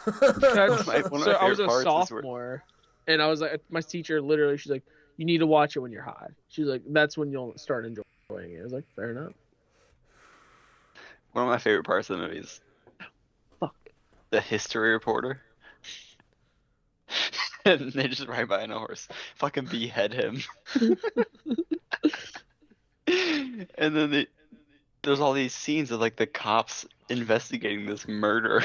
I was a sophomore, and I was like, my teacher literally, she's like, you need to watch it when you're high. She's like, that's when you'll start enjoying it. I was like, fair enough. One of my favorite parts of the movie is the history reporter. And they just ride by on a horse, fucking behead him. And then there's all these scenes of like the cops investigating this murder.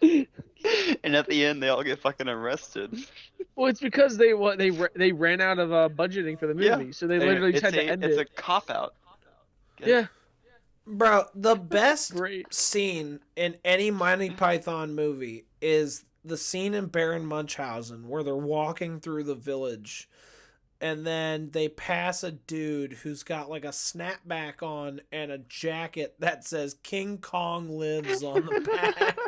And at the end, they all get fucking arrested. Well, it's because they ran out of budgeting for the movie, so they literally had to end it. It's a cop out. Yeah. Bro, the best scene in any Monty Python movie is the scene in Baron Munchausen where they're walking through the village and then they pass a dude who's got like a snapback on and a jacket that says King Kong lives on the back.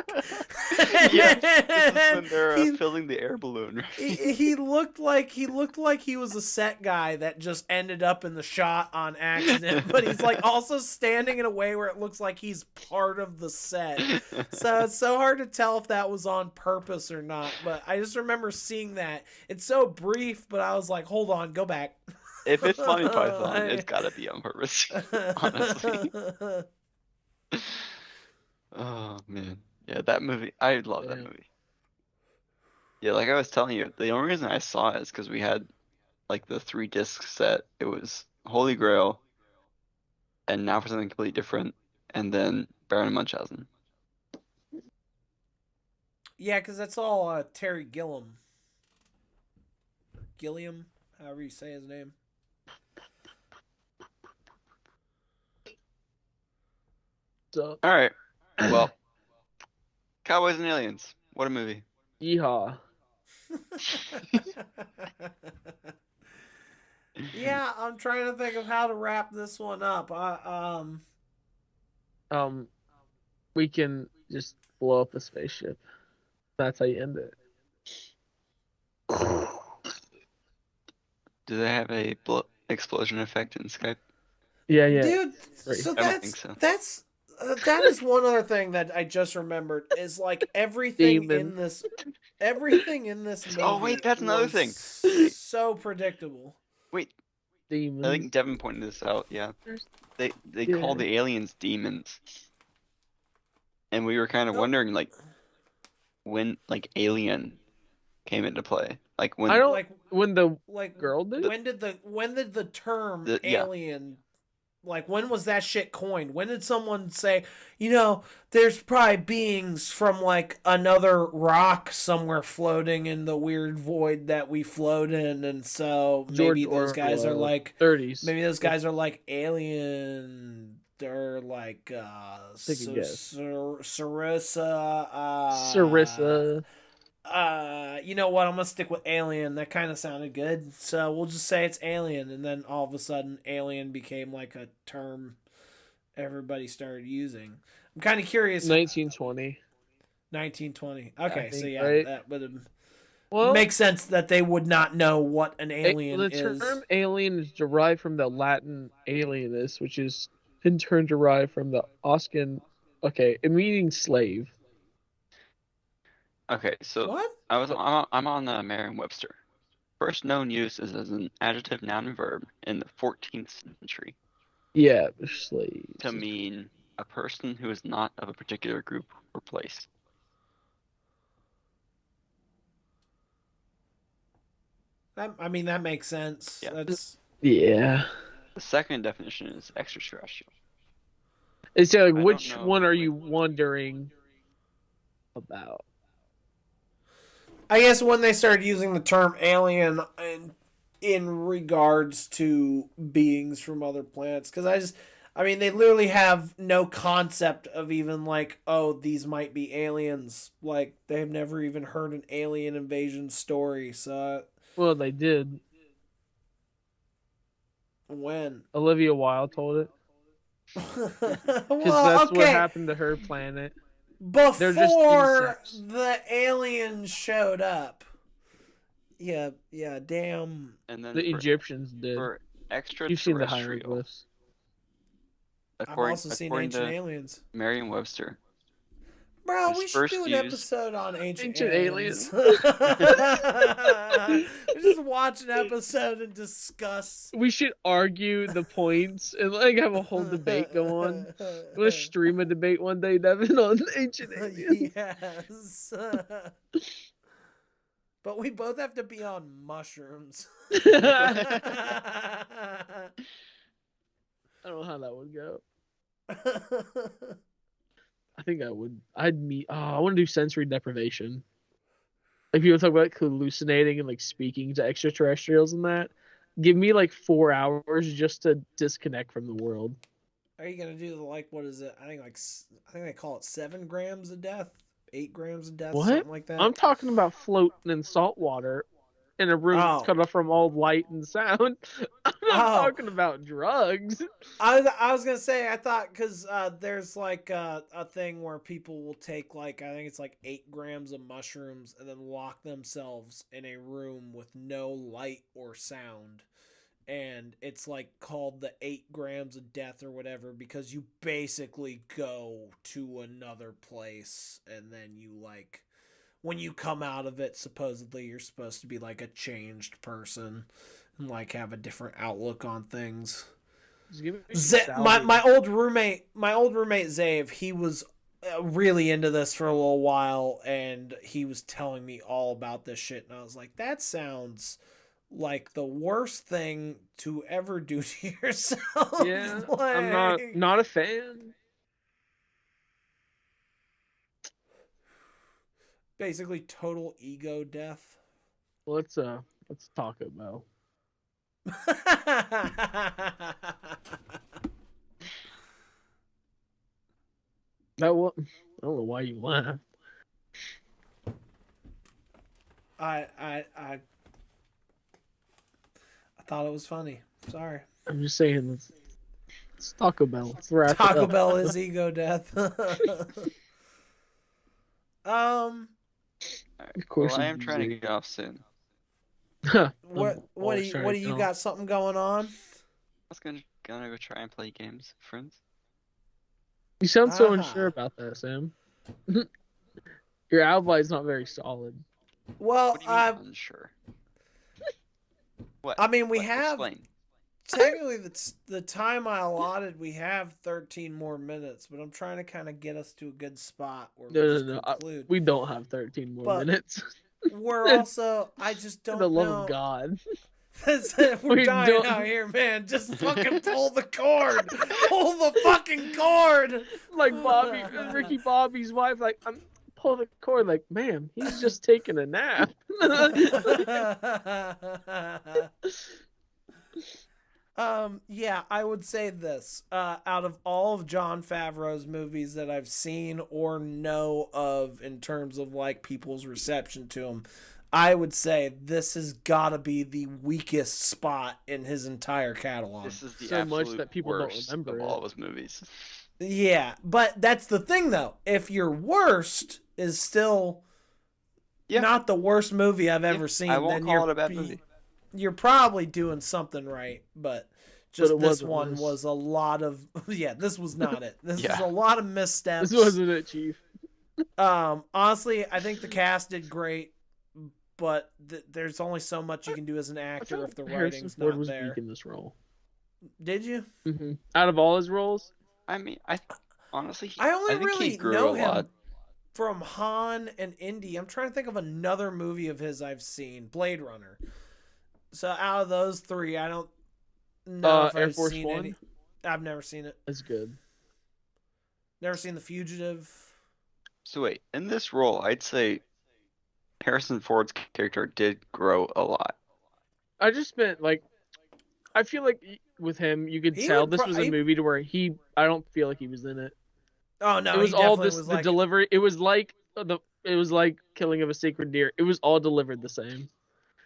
Yeah, this is when they're filling the air balloon. Right? He looked like he was a set guy that just ended up in the shot on accident, but he's like also standing in a way where it looks like he's part of the set. So it's so hard to tell if that was on purpose or not, but I just remember seeing that. It's so brief, but I was like, hold on, go back. If it's Monty Python, it's gotta be on purpose, honestly. Oh man. Yeah, that movie. I love that movie. Yeah, like I was telling you, the only reason I saw it is because we had like the 3-disc set. It was Holy Grail, and Now for Something Completely Different, and then Baron Munchausen. Yeah, because that's all Terry Gilliam, however you say his name. So, all right. Well, Cowboys and Aliens. What a movie. Yeehaw. Yeah, I'm trying to think of how to wrap this one up. We can just blow up a spaceship. That's how you end it. Do they have a explosion effect in Skype? Yeah. Dude, so that is one other thing that I just remembered is like everything in this movie. Oh wait, that's another thing. So predictable. Wait, demons. I think Devin pointed this out. Yeah, they call the aliens demons, and we were kind of wondering like when like Alien came into play. Like when when the girl did. When did the term alien? Like, when was that shit coined? When did someone say, there's probably beings from, like, another rock somewhere floating in the weird void that we float in, and so maybe those guys are, like... 30s. Maybe those guys are, like, alien... They're, like, Sarissa... you know what? I'm gonna stick with alien. That kind of sounded good, so we'll just say it's alien. And then all of a sudden, alien became like a term everybody started using. I'm kind of curious. 1920. Okay, so yeah, right? that would make sense that they would not know what an alien is. The term alien is derived from the Latin alienus, which is in turn derived from the Oscan. Okay, it meaning slave. Okay, so what? I'm on Merriam-Webster. First known use is as an adjective, noun, and verb in the 14th century. Yeah, slave. To mean a person who is not of a particular group or place. That makes sense. Yeah. The second definition is extraterrestrial. It's like, which one are you wondering about? I guess when they started using the term alien in regards to beings from other planets, because they literally have no concept of even like, oh, these might be aliens. Like, they've never even heard an alien invasion story. So, well, they did. When? Olivia Wilde told it. Because that's what happened to her planet. Before the aliens showed up. Yeah, damn. And then the Egyptians did. For extraterrestrial. You've seen the hieroglyphs. I've also seen Ancient Aliens. Merriam-Webster. Bro, we should do an episode on Ancient Aliens. We just watch an episode and discuss. We should argue the points and like have a whole debate go on. We'll stream a debate one day, Devin, on Ancient Aliens. Yes. But we both have to be on mushrooms. I don't know how that would go. I think I would. I want to do sensory deprivation. Like people talk about like, hallucinating and like speaking to extraterrestrials and that. Give me like 4 hours just to disconnect from the world. Are you gonna do what is it? I think they call it 7 grams of death, 8 grams of death, something like that. I'm talking about floating in salt water in a room that's cut off from all light and sound. I'm not talking about drugs. I was gonna say, I thought because there's like a thing where people will take I think it's 8 grams of mushrooms and then lock themselves in a room with no light or sound, and it's called the 8 grams of death or whatever, because you basically go to another place and then you when you come out of it, supposedly you're supposed to be a changed person and have a different outlook on things. My old roommate Zave, he was really into this for a little while, and he was telling me all about this shit, and I was like, that sounds like the worst thing to ever do to yourself. Yeah, I'm not a fan. Basically total ego death. Well, let's Taco Bell. I don't know why you laugh. I thought it was funny. Sorry. I'm just saying, it's Taco Bell. Taco Bell is ego death. Of course, I am trying to get off soon. What do you got? Something going on? I was gonna go try and play games, friends. You sound so unsure about that, Sam. Your alibi is not very solid. Well, I'm unsure. What? I mean, we have explain. Technically the time I allotted. We have 13 more minutes, but I'm trying to kind of get us to a good spot where conclude. We don't have 13 more minutes. We're also. I just don't know. For the love of God. We're dying out here, man. Just fucking pull the cord. Pull the fucking cord. Like Ricky Bobby's wife, pull the cord. Ma'am, he's just taking a nap. Yeah, I would say this. Out of all of Jon Favreau's movies that I've seen or know of in terms of people's reception to him, I would say this has got to be the weakest spot in his entire catalog. This is the so absolute much that people worst don't remember of all of his movies. Yeah, but that's the thing, though. If your worst is still not the worst movie I've ever seen, I won't call it a bad movie. You're probably doing something right, but this one was a lot of this was not it. This was a lot of missteps. This wasn't it, Chief. Honestly, I think the cast did great, but there's only so much you can do as an actor if the writing's not was there. Weak in this role. Did you? Mm-hmm. Out of all his roles, I mean, honestly, I think really he grew know a him lot. From Han and Indy. I'm trying to think of another movie of his I've seen, Blade Runner. So out of those 3, I don't know if I've seen One? Any. I've never seen it. It's good. Never seen The Fugitive. So wait, in this role, I'd say Harrison Ford's character did grow a lot. I just meant I feel like with him, you could tell this was a movie to where I don't feel like he was in it. Oh no, it was all this the delivery. It was like Killing of a Sacred Deer. It was all delivered the same.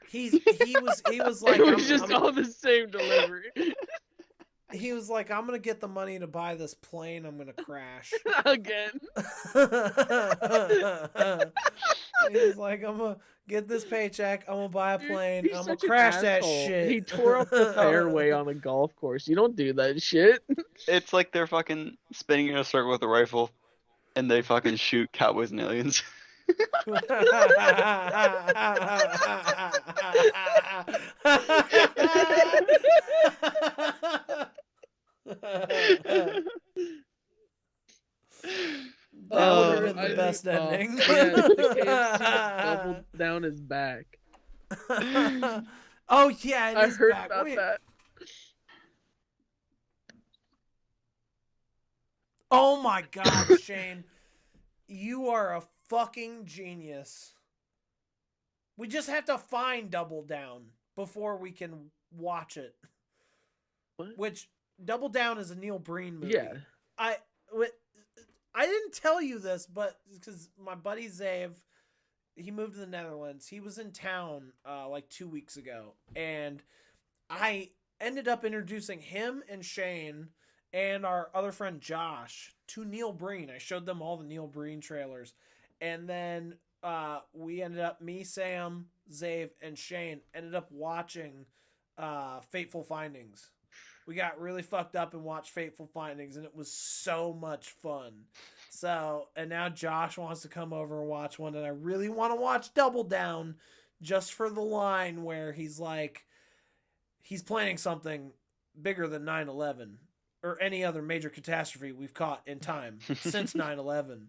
He was like, it was just all the same delivery. He was like, I'm gonna get the money to buy this plane. I'm gonna crash again. He was like, I'm gonna get this paycheck. I'm gonna buy a plane. I'm gonna crash that shit. He tore up the fairway on a golf course. You don't do that shit. It's like they're fucking spinning in a circle with a rifle, and they fucking shoot cowboys and aliens. That the best ending. Yeah, the KFC Double Down is back. Oh yeah, it I is heard back. about that. Oh my God, Shane. You are a fucking genius. We just have to find Double Down before we can watch it. What? Which, Double Down is a Neil Breen movie. Yeah. I didn't tell you this, but because my buddy Zave, he moved to the Netherlands. He was in town like 2 weeks ago. And I ended up introducing him and Shane and our other friend Josh to Neil Breen. I showed them all the Neil Breen trailers. And then we ended up, me, Sam, Zave, and Shane ended up watching Fateful Findings. We got really fucked up and watched Fateful Findings, and it was so much fun. So, and now Josh wants to come over and watch one, and I really want to watch Double Down just for the line where he's like, he's planning something bigger than 9/11 or any other major catastrophe we've caught in time since 9/11.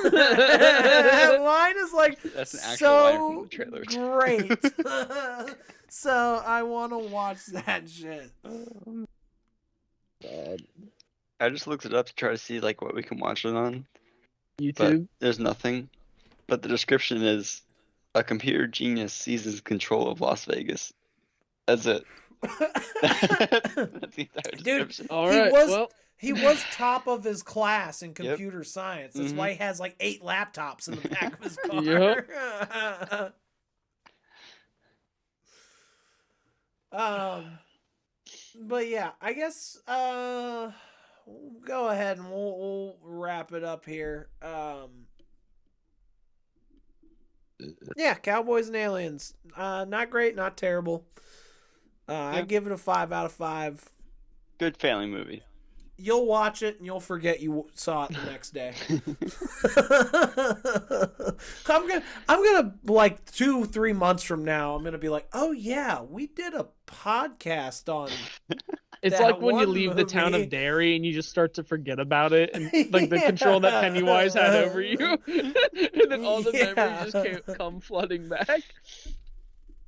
That line is like, that's an actual so line from the trailer. Great. So I want to watch that shit. God. I just looked it up to try to see like what we can watch it on. YouTube. But there's nothing. But the description is a computer genius seizes control of Las Vegas. That's it. That's the entire description. Dude, All right. he was top of his class in computer science. That's why he has like 8 laptops in the back of his car. Yep. But yeah, I guess we'll go ahead and we'll wrap it up here. Yeah, Cowboys and Aliens. Not great, not terrible. I give it a 5 out of 5. Good family movie. You'll watch it and you'll forget you saw it the next day. I'm gonna like 2-3 months from now, I'm gonna be like, oh yeah, we did a podcast on. It's like when you leave the town of Derry and you just start to forget about it, and like the control that Pennywise had over you, and then all the memories just come flooding back.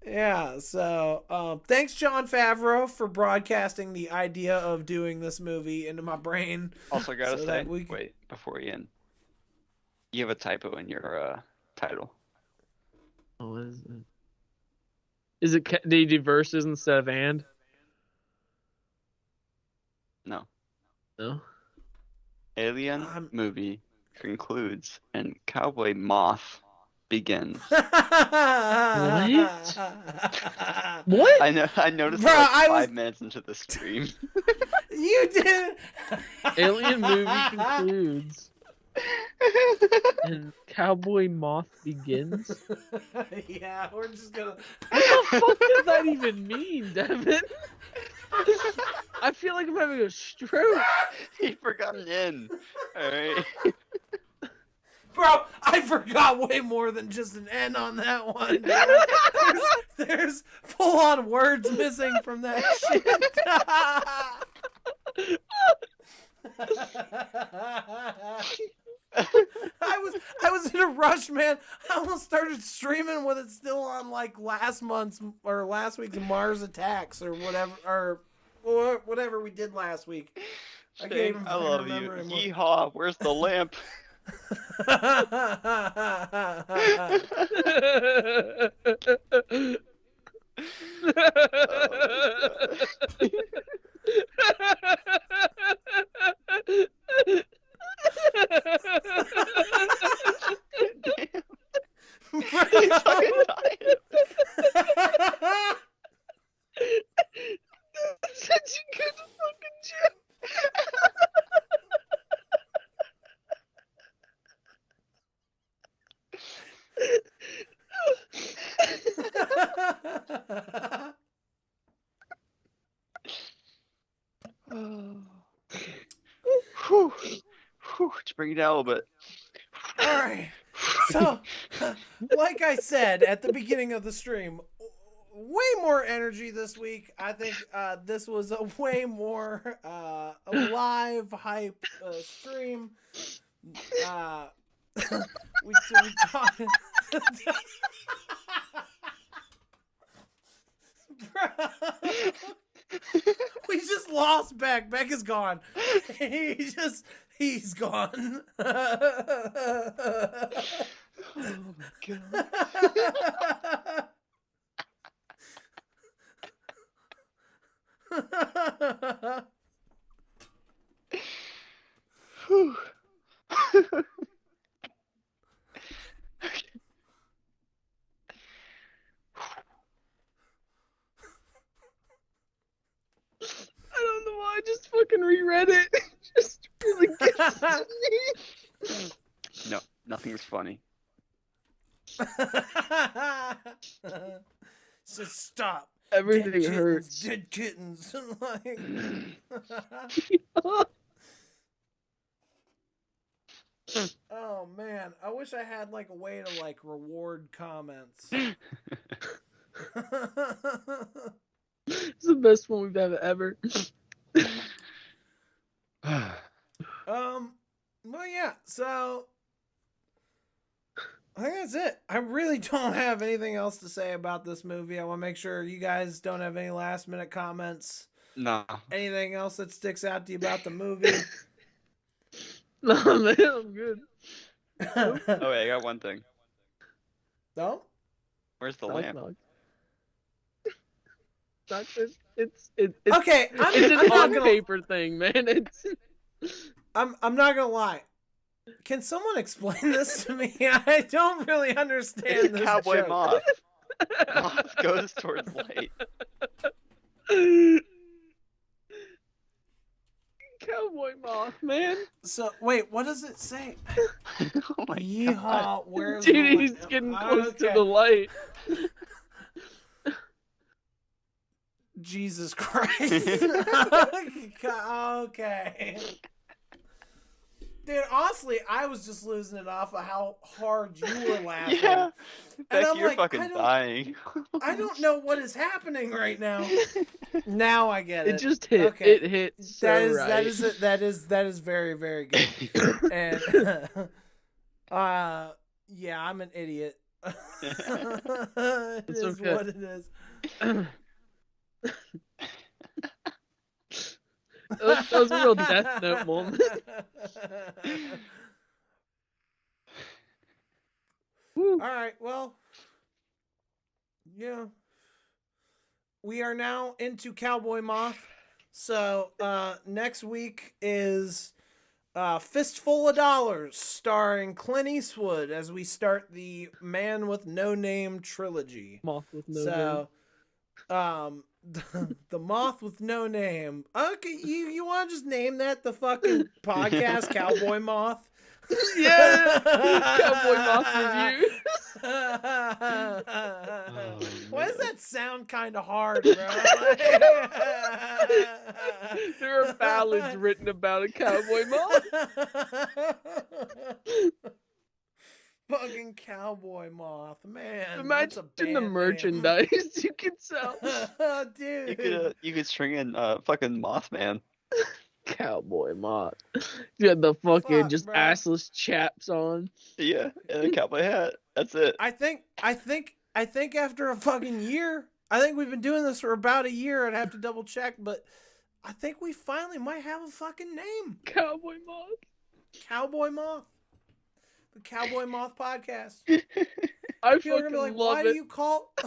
Yeah, so thanks, Jon Favreau, for broadcasting the idea of doing this movie into my brain. Also, gotta say, wait, before we end, you have a typo in your title. Oh, what is it? Is it did you do verses instead of and? No. No. Alien movie concludes and Cowboy Moth begins. What? What? I noticed like 5 minutes into the stream. You did. Alien movie concludes and Cowboy Moth begins. Yeah, we're just gonna. What the fuck does that even mean, Devin? I feel like I'm having a stroke. He forgot an N. Alright. Bro, I forgot way more than just an N on that one. There's full-on words missing from that shit. I was in a rush, man. I almost started streaming with it still on like last week's Mars Attacks or whatever we did last week. Shane, I love you. Yeehaw, where's the lamp? Such a good fucking joke. To bring it down a little bit. All right. So, like I said at the beginning of the stream, way more energy this week. I think this was a way more live hype stream. we talked. We just lost Beck. Beck is gone. He's gone. Oh my god. Whew. I don't know why I just fucking reread it. Just really gets to me. No, nothing's funny. So stop. Everything hurts. Dead kittens. Like... Oh man, I wish I had like a way to like reward comments. It's the best one we've ever. Well, yeah. So I think that's it. I really don't have anything else to say about this movie. I want to make sure you guys don't have any last minute comments. No. Anything else that sticks out to you about the movie? No, man, I'm good. Oh wait, I got one thing. No? Where's the Knock, lamp? knock. It's Okay, it's I'm an not on gonna. paper thing, man. It's I'm not gonna lie. Can someone explain this to me? I don't really understand this Cowboy joke. Moth. Moth goes towards light. Cowboy Moth, man. So wait, what does it say? Oh my god. Yeehaw! Where's Dude, the he's light? getting close to Okay. the light. Jesus Christ. Okay. Dude, honestly, I was just losing it off of how hard you were laughing. Yeah. Beck, I'm you're like, fucking dying. I don't know what is happening right now. Now I get it. It just hit. Okay. It hit so That is right. that is very, very good. And yeah, I'm an idiot. It It's is okay. what it is. That was a real Death Note moment. Woo. All right, well, yeah. We are now into Cowboy Moth. So next week is Fistful of Dollars, starring Clint Eastwood, as we start the Man with No Name trilogy. Moth with no So, the Moth with No Name. Okay, you want to just name that the fucking podcast, Cowboy Moth? name. Yeah. Cowboy Moth review. Why does that sound kind of hard, bro? There are ballads written about a cowboy moth. Fucking Cowboy Moth, man. Imagine that's a the band name. merchandise you could sell. Dude. You could string in fucking Mothman. Cowboy Moth. You had the fucking Fuck, just bro. assless chaps on. Yeah, and a cowboy hat. That's it. I think after a fucking year, I think we've been doing this for about a year. I'd have to double check, but I think we finally might have a fucking name. Cowboy Moth. Cowboy Moth. The Cowboy Moth Podcast. I People are fucking gonna be like, love why do it. you call it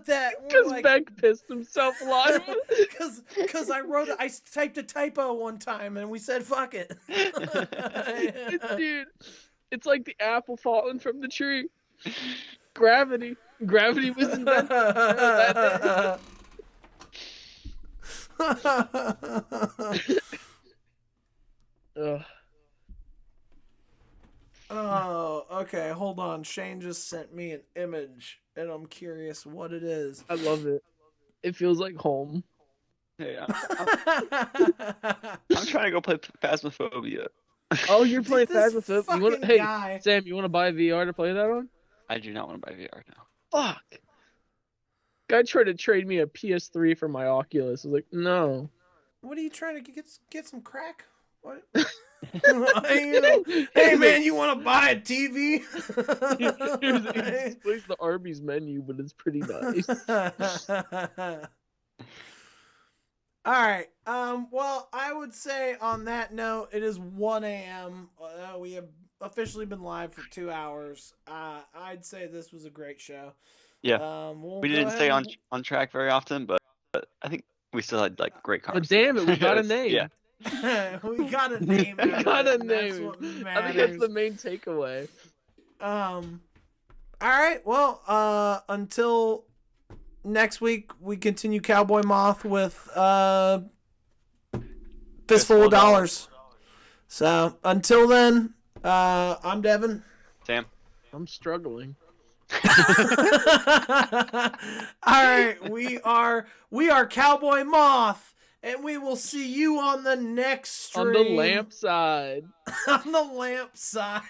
that? And we're Because like, Beck pissed himself live. Because I typed a typo one time and we said fuck it. Dude, it's like the apple falling from the tree. Gravity. Gravity was invented that day. Ugh. Oh, okay. Hold on. Shane just sent me an image, and I'm curious what it is. I love it. It feels like home. Hey, I'm trying to go play Phasmophobia. Oh, you're playing This Phasmophobia. fucking guy. Sam, you want to buy VR to play that on? I do not want to buy VR now. Fuck. Guy tried to trade me a PS3 for my Oculus. I was like, no. What are you trying to get some crack? What? Hey man, you want to buy a TV? It displays the Arby's menu, but it's pretty nice. All right. Well, I would say on that note, it is 1 a.m. We have officially been live for 2 hours. I'd say this was a great show. Yeah. We didn't stay on track very often, but I think we still had like great conversation. But damn it, we got a name. Yeah. We got a name. We got a name. That's what matters. I think that's the main takeaway. All right. Well, until next week, we continue Cowboy Moth with Fistful of Dollars. So until then, I'm Devin. Sam. I'm struggling. All right, we are Cowboy Moth, and we will see you on the next stream. On the lamp side. On the lamp side.